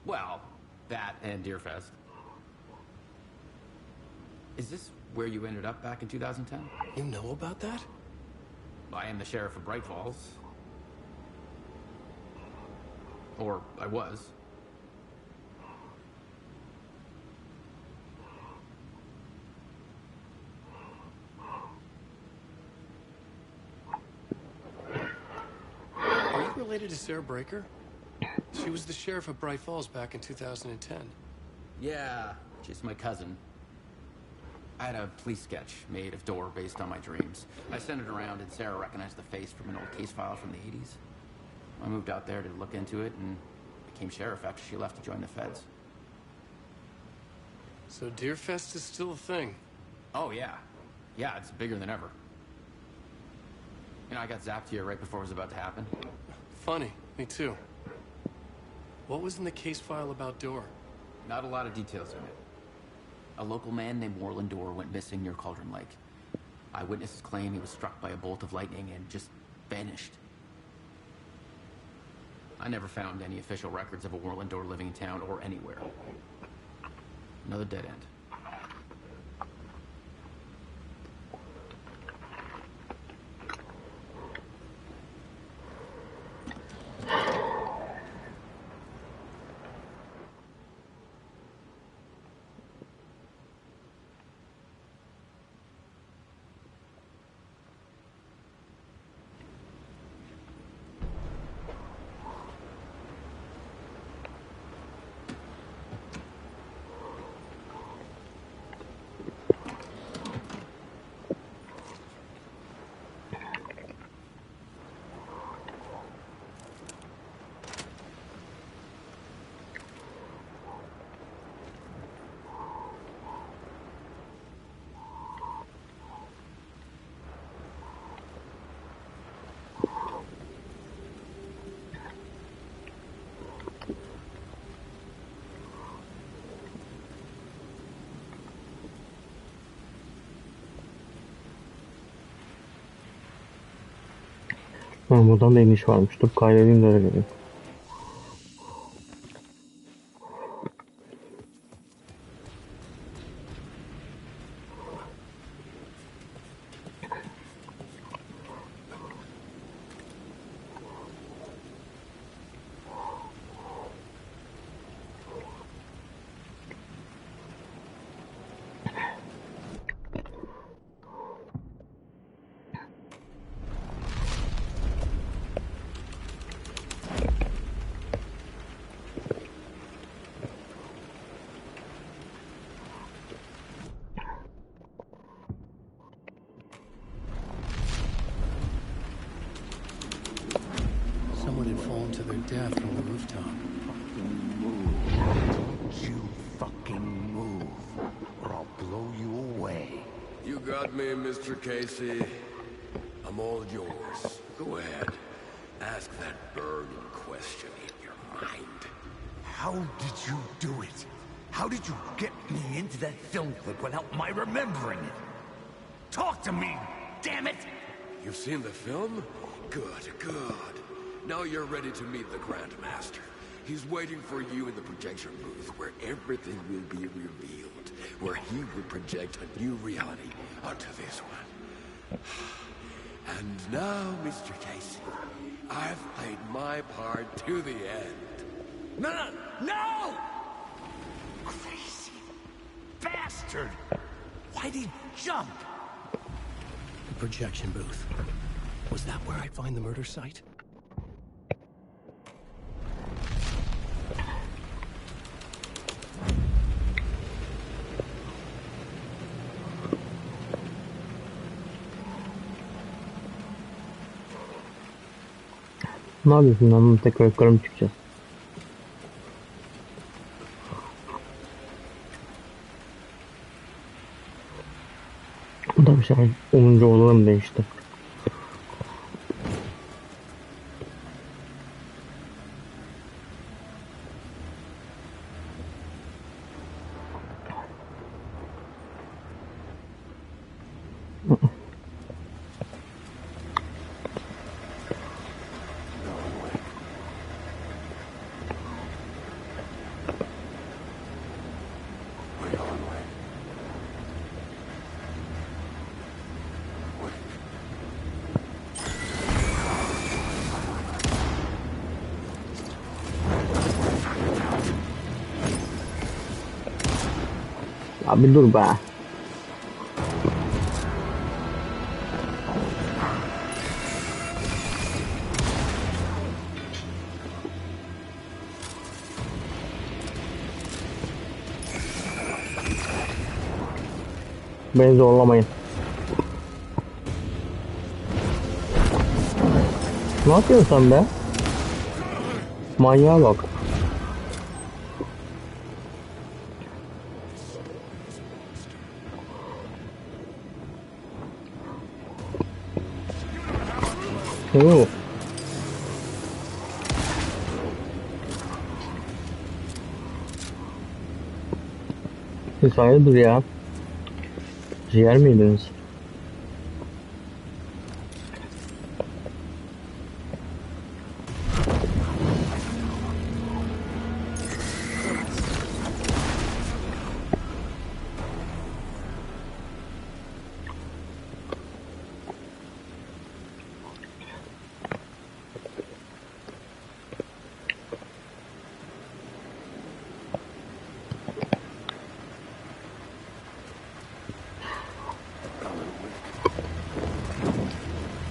Well, that and Deerfest. Is this where you ended up back in 2010? You know about that? I am the sheriff of Bright Falls. Or I was. Are you related to Sarah Breaker? She was the sheriff of Bright Falls back in 2010. Yeah, she's my cousin. I had a police sketch made of Dor based on my dreams. I sent it around and Sarah recognized the face from an old case file from the 80s. I moved out there to look into it and became sheriff after she left to join the feds. So Deerfest is still a thing? Oh, yeah. Yeah, it's bigger than ever. You know, I got zapped here right before it was about to happen. Funny, me too. What was in the case file about Dor? Not a lot of details in it. A local man named Warland Dor went missing near Cauldron Lake. Eyewitnesses claim he was struck by a bolt of lightning and just vanished. I never found any official records of a Warland Dor living in town or anywhere. Another dead end. Ha, buradan da iniş varmış. Dur kaydedeyim de öyle geleyim. Someone had fallen to their death from the rooftop. Don't you fucking move, or I'll blow you away. You got me, Mr. Casey. I'm all yours. Go ahead. Ask that burning question in your mind. How did you do it? How did you get me into that film clip without my remembering it? Talk to me, damn it! You've seen the film? Good, good. Now you're ready to meet the Grandmaster. He's waiting for you in the projection booth where everything will be revealed, where he will project a new reality onto this one. And now, Mr. Casey, I've played my part to the end. No! No! Crazy bastard! Why'd he jump? The projection booth. Was that where I'd find the murder site? Ne yapıyorsun lan? Tekrar yukarı mı çıkacağız? Bu da bir şey. 10. odalarım değişti. Abi dur be. Beni zorlamayın. Ne yapıyorsun sen be? Manyağa bak. Oo. Siz hayırdır ya? Ciğer miydiniz?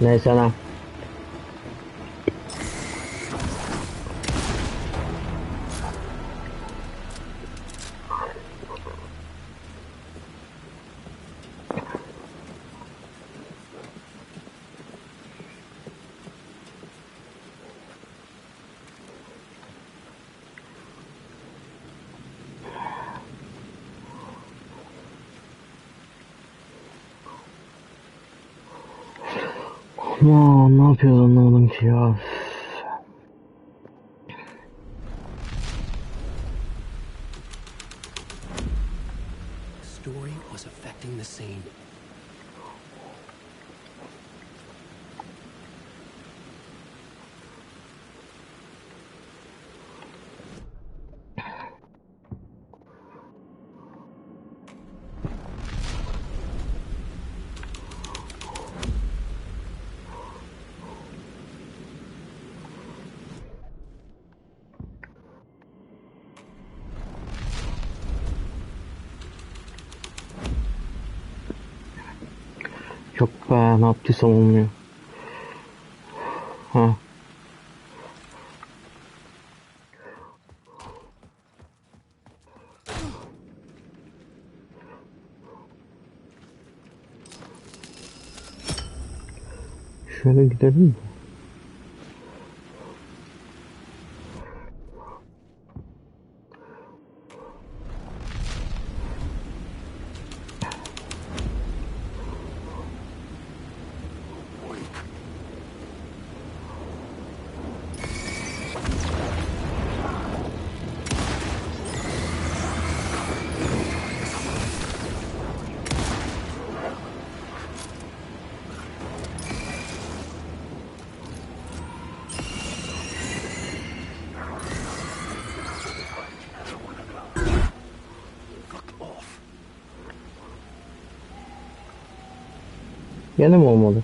Neyse ne? Aman ne yapıyoruz anlamadım ki ya. Story was affecting the scene. Çok be, ne yaptıysam olmuyor. Ha. Şöyle gidelim mi? Gene mi olmadı?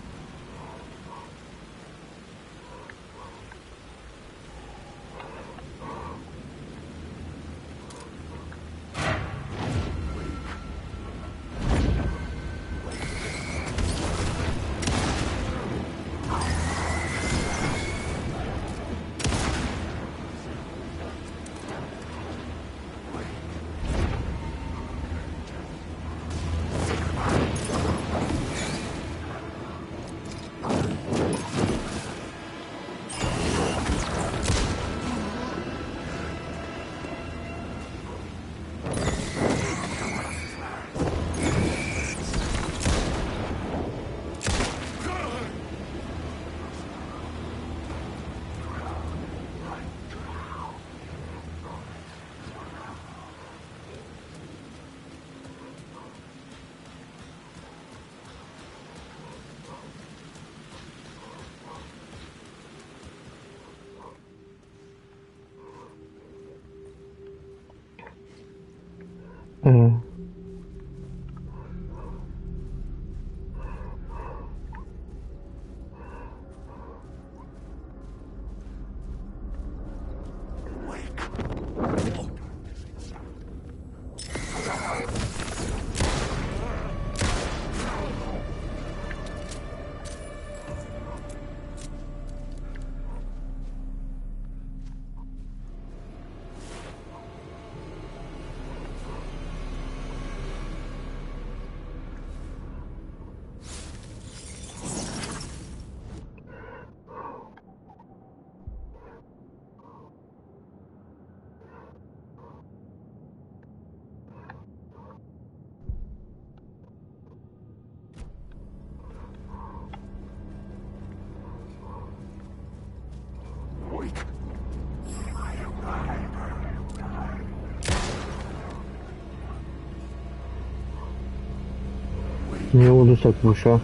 Ne olursak boşa.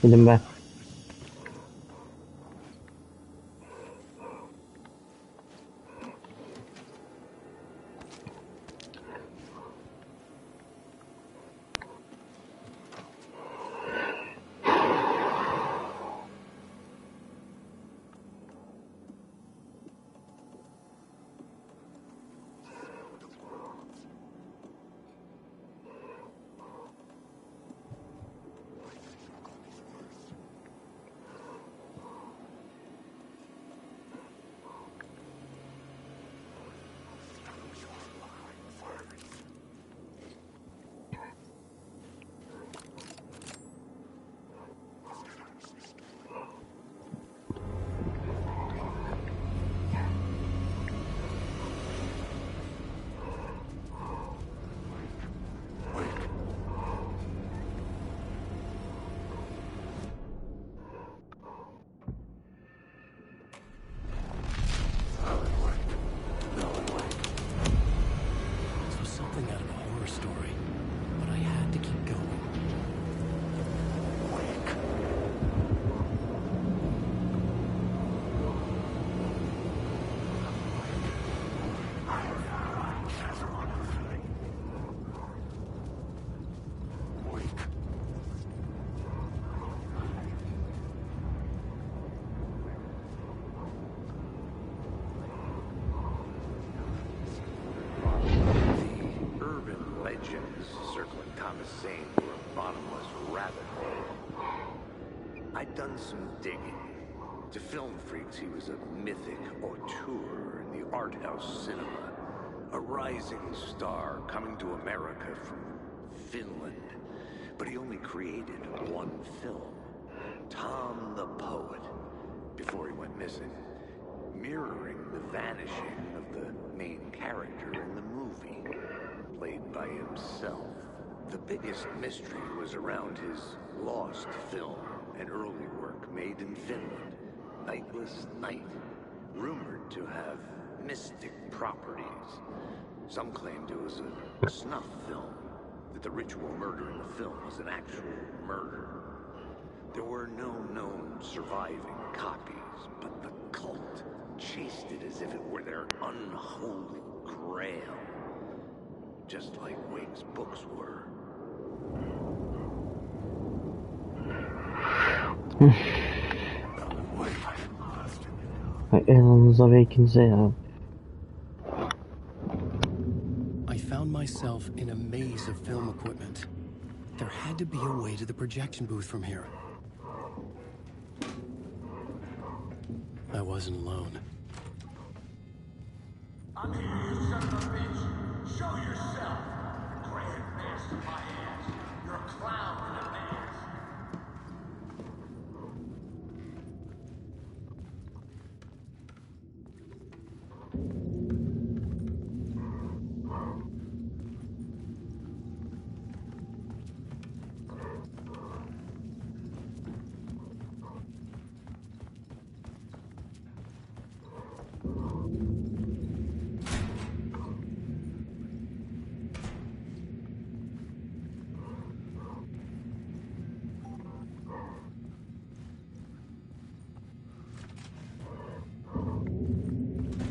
Gidin ben. Zane for a bottomless rabbit hole. I'd done some digging. To film freaks, he was a mythic auteur in the art house cinema. A rising star coming to America from Finland. But he only created one film, Tom the Poet, before he went missing, mirroring the vanishing of the main character in the movie, played by himself. The biggest mystery was around his lost film, an early work made in Finland, Nightless Night, rumored to have mystic properties. Some claimed it was a snuff film, that the ritual murder in the film was an actual murder. There were no known surviving copies, but the cult chased it as if it were their unholy grail, just like Wake's books were. I found myself in a maze of film equipment. There had to be a way to the projection booth from here. I wasn't alone. I'm here, you son of a bitch. Show yourself. Gray and mask in my ass. You're a clown in a mask.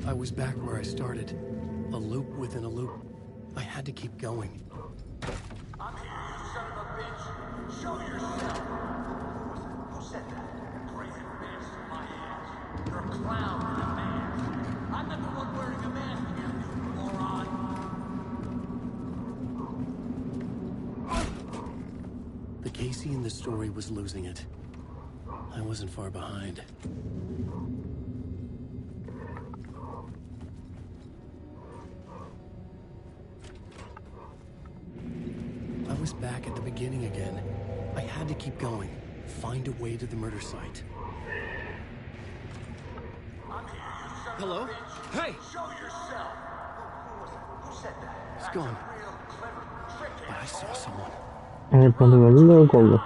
I was back where I started. A loop within a loop. I had to keep going. I'm here, you son of a bitch. Show yourself. Who said that? Gray and mask in my ass. You're a clown in a mask. I'm not the one wearing a mask here, you moron. The Casey in the story was losing it. I wasn't far behind. I was back at the beginning again. I had to keep going. Find a way to the murder site. Hello? Hey! Show yourself. Who said that? It's gone. But I saw someone. Evet, bana gördüm de yok oldu.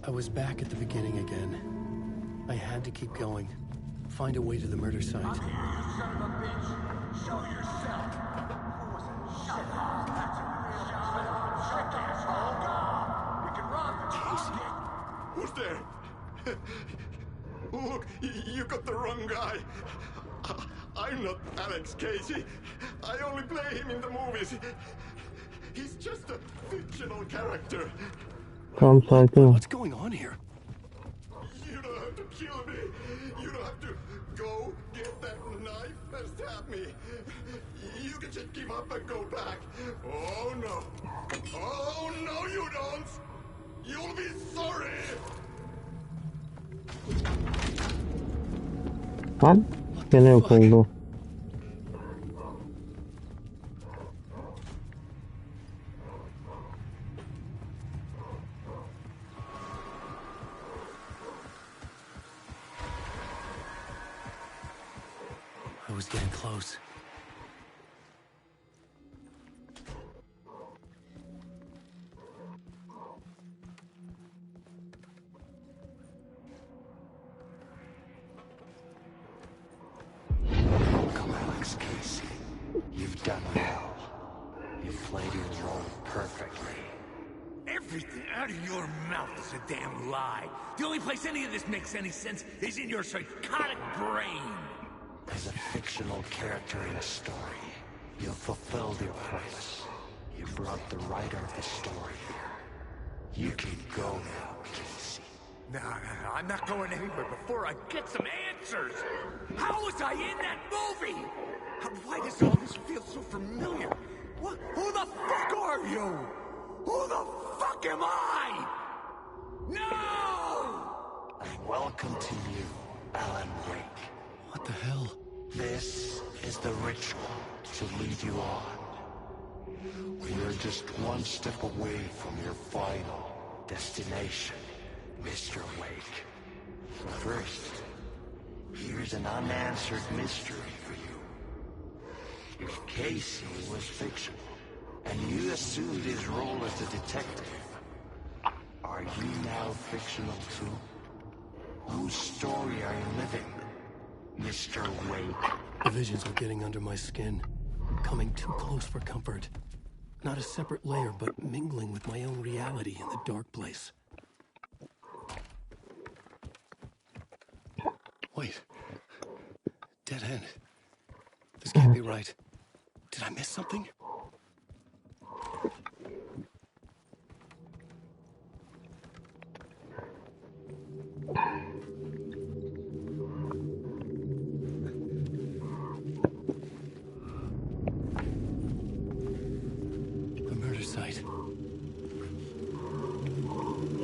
I was back at the beginning again. I had to keep going. Find a way to the murder site. I'm here, you son of a bitch. Show yourself. Who was it? Shut up. That's a real shut asshole. We can run. Casey. Who's there? Look, you got the wrong guy. I'm not Alex Casey. I only play him in the movies. He's just a fictional character. Tamam, sakin ol. What's going on here? You don't have to kill me. You don't have to go get that knife and stab me. You can just give up and go back. Oh no. Oh no, you don't. You'll be sorry. Lan gene yok oldu. I was getting close. Come, Alex Casey. You've done well. You've played your role perfectly. Everything out of your mouth is a damn lie. The only place any of this makes any sense is in your psychotic brain. As a fictional character in a story, you've fulfilled your purpose. You brought the writer of the story here. You can go now, Casey. No, I'm not going anywhere before I get some answers. How was I in that movie? Why does all this feel so familiar? What? Who the fuck are you? Who the fuck am I? No! And welcome to you, Alan Wake. What the hell? This is the ritual to lead you on. We're just one step away from your final destination, Mr. Wake. First, here's an unanswered mystery for you. If Casey was fictional, and you assumed his role as the detective, are you now fictional too? Whose story are you living, Mr. Wake? The visions were getting under my skin, coming too close for comfort. Not a separate layer, but mingling with my own reality in the dark place. Wait. Dead end. This can't be right. Did I miss something? The murder site.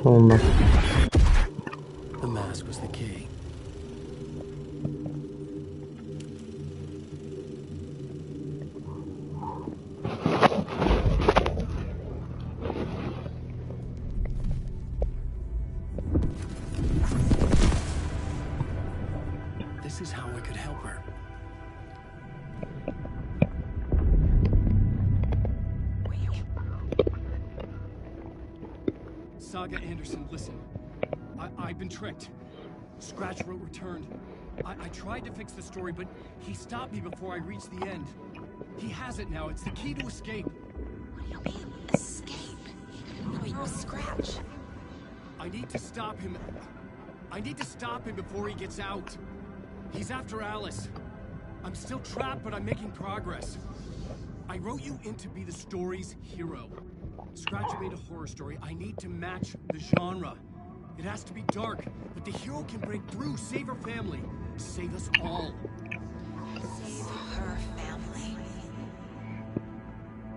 Sonunda. The mask was the key. This is how I could help her. Saga Anderson, listen. I've been tricked. Scratch wrote returned. I tried to fix the story, but he stopped me before I reached the end. He has it now. It's the key to escape. What do you mean, escape? Wait, Scratch. I need to stop him. I need to stop him before he gets out. He's after Alice. I'm still trapped, but I'm making progress. I wrote you in to be the story's hero. Scratch made a horror story. I need to match the genre. It has to be dark, but the hero can break through, save her family, save us all. Save her family.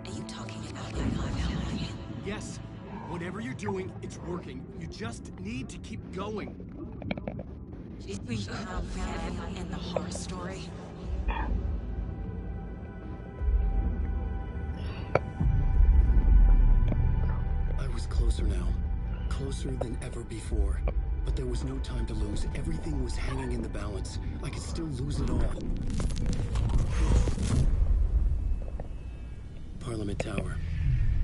Are you talking about my family? Yes. Whatever you're doing, it's working. You just need to keep going. Is her family in the horror story? I was closer now. Closer than ever before. But there was no time to lose. Everything was hanging in the balance. I could still lose it all. Parliament Tower.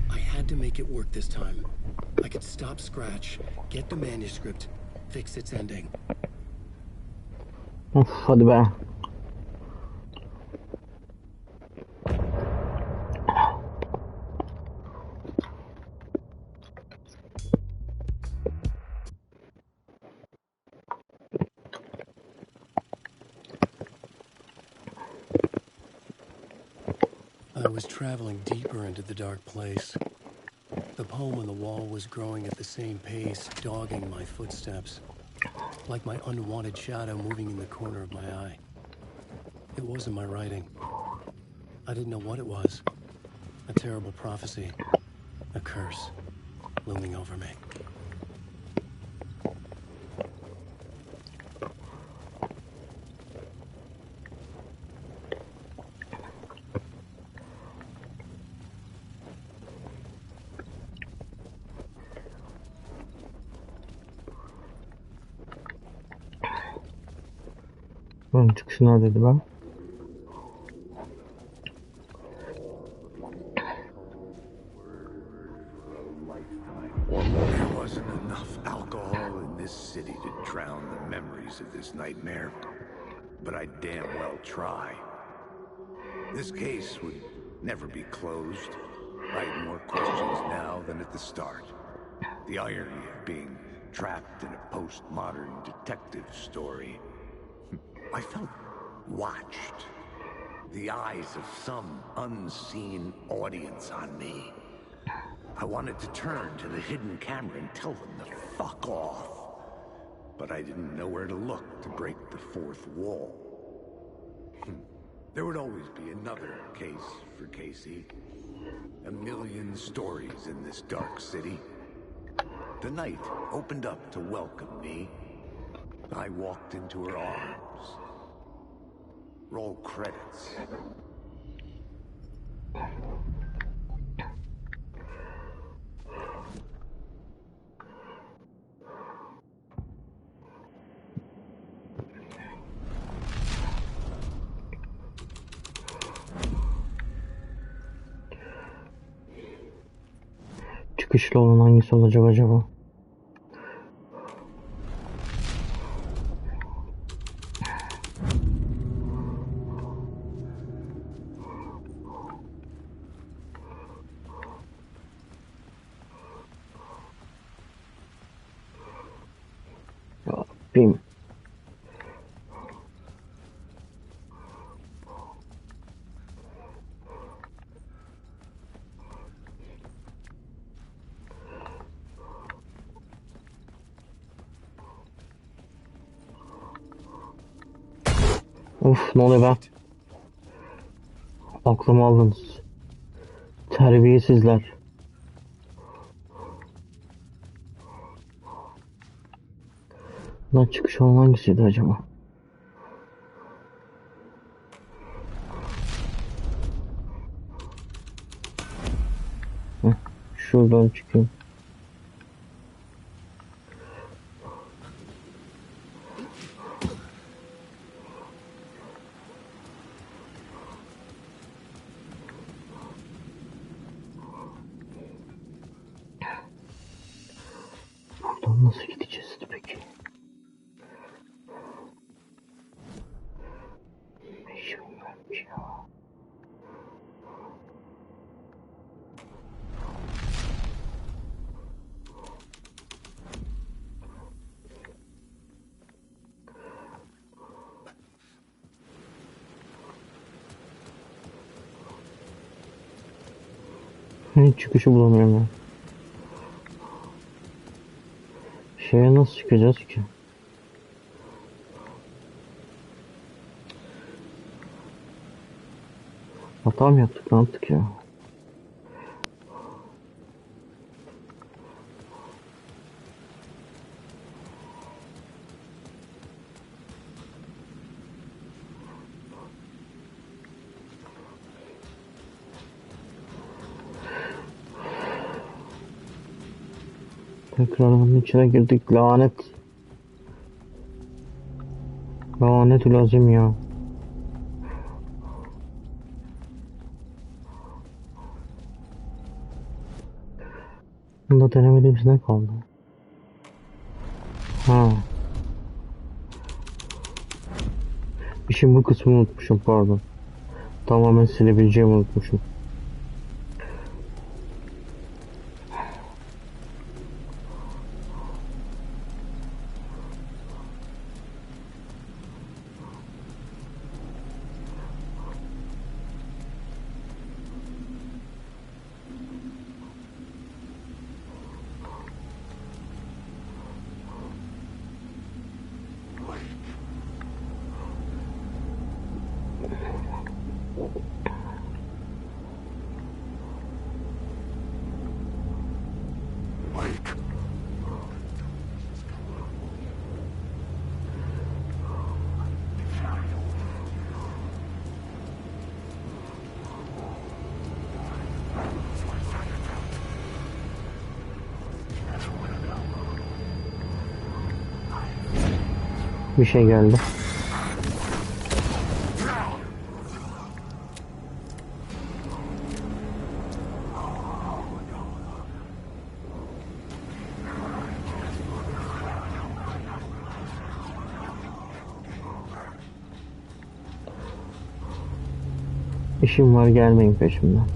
I had to make it work this time. I could stop Scratch, get the manuscript, fix its ending. Of, hadi be. I was traveling deeper into the dark place. The poem on the wall was growing at the same pace, dogging my footsteps, like my unwanted shadow moving in the corner of my eye. It wasn't my writing. I didn't know what it was. A terrible prophecy, a curse, looming over me. Çıkışı neredeydi ben? There wasn't enough alcohol in this city to drown the memories of this nightmare, but I damn well try. This case would never be closed. I have more questions now than at the start. The irony of being trapped in a postmodern detective story. I felt watched. The eyes of some unseen audience on me. I wanted to turn to the hidden camera and tell them to fuck off. But I didn't know where to look to break the fourth wall. There would always be another case for Casey. A million stories in this dark city. The night opened up to welcome me. I walked into her arms. Roll credits. Çıkışlı olan hangisi olacak acaba? Rabbim. Of, ne oluyor be? Aklımı aldınız. Terbiyesizler. Lan çıkış olan hangisiydi acaba? Şuradan çıkayım. Buradan nasıl gideceğiz peki? Hiç çıkışı bulamıyorum ya. Şeye nasıl çıkacağız ki? Hata mı yaptık, ne yaptık ya? Tekrar onun içine girdik, lanet. Lanet lazım ya. Bunda denemediğimiz ne kaldı? Ha. İşin bu kısmını unutmuşum, pardon. Tamamen silebileceğimi unutmuşum. Bir şey geldi. İşim var, gelmeyin peşimden.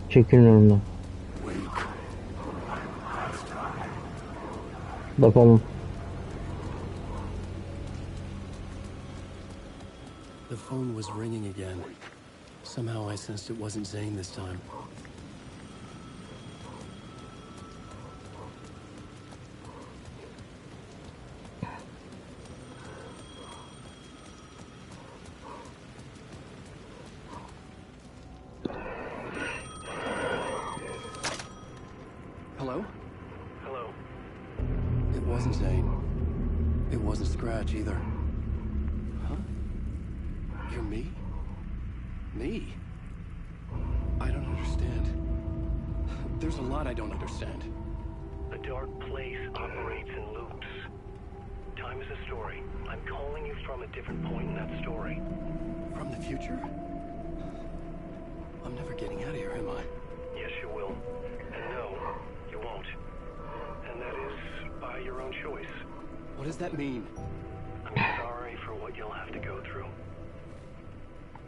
Çekilin önümden. Bakalım. The phone was ringing again. Somehow I sensed it wasn't Zane this time. Hello? Hello. It wasn't Zane. It wasn't Scratch either. Huh? You're me? Me? I don't understand. There's a lot I don't understand. The dark place operates in loops. Time is a story. I'm calling you from a different point in that story. From the future? I'm never getting out of here, am I? Yes, you will. And no, you won't. And that is by your own choice. What does that mean? I'm sorry for what you'll have to go through.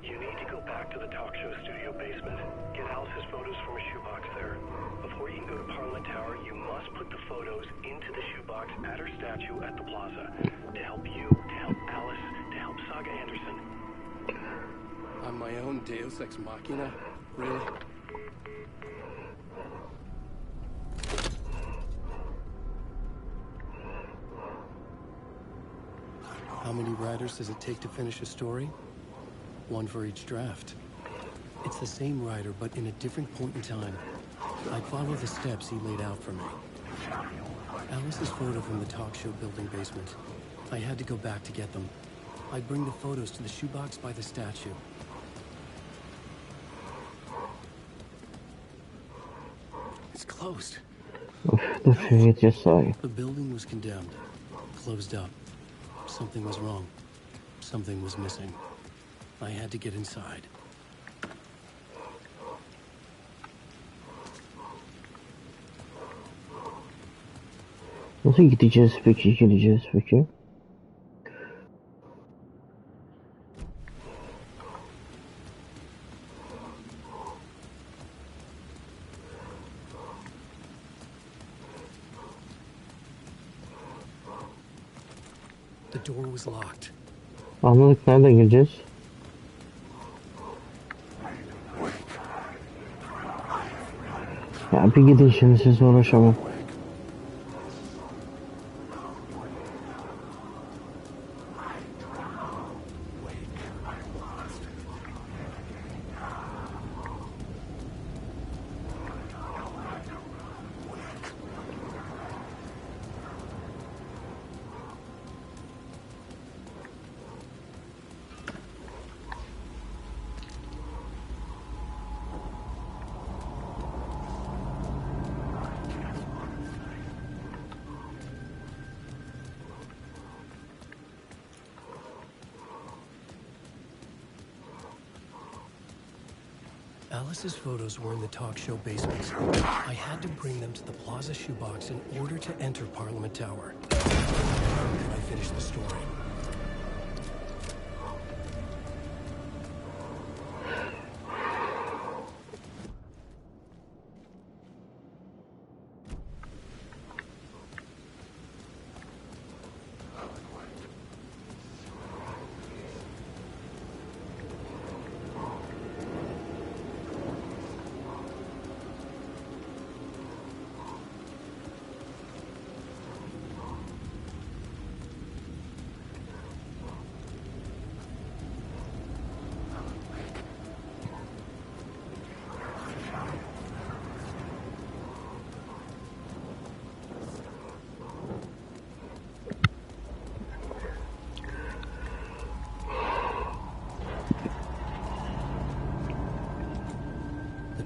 You need to go back to the talk show studio basement. Get Alice's photos from a shoebox there. Before you can go to Parliament Tower, you must put the photos into the shoebox at her statue at the plaza. To help you, to help Alice, to help Saga Anderson. I'm my own Deus Ex Machina? Really? How many writers does it take to finish a story? One for each draft. It's the same writer, but in a different point in time. I follow the steps he laid out for me. Alice's photo from the talk show building basement. I had to go back to get them. I'd bring the photos to the shoebox by the statue. It's closed. The building was condemned. Closed up. Something was wrong. Something was missing. I had to get inside. Nasıl gideceğiz peki? Geleceğiz peki? The door was locked. Anladık, nereden gireceğiz? Ya bir gidin şimdi, siz uğraşamam. Alice's photos were in the talk show basement. I had to bring them to the Plaza shoebox in order to enter Parliament Tower. How could I finish the story?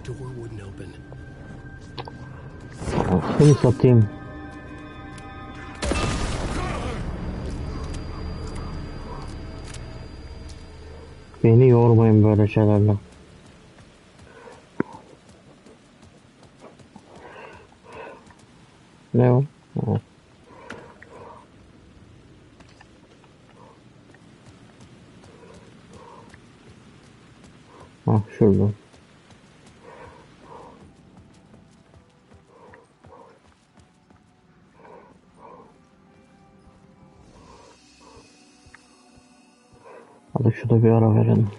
Door wouldn't open. Seni satayım. Beni yormayın böyle şeylerle. Ne o? Ha şurada. Hadi şurada bir ara verelim.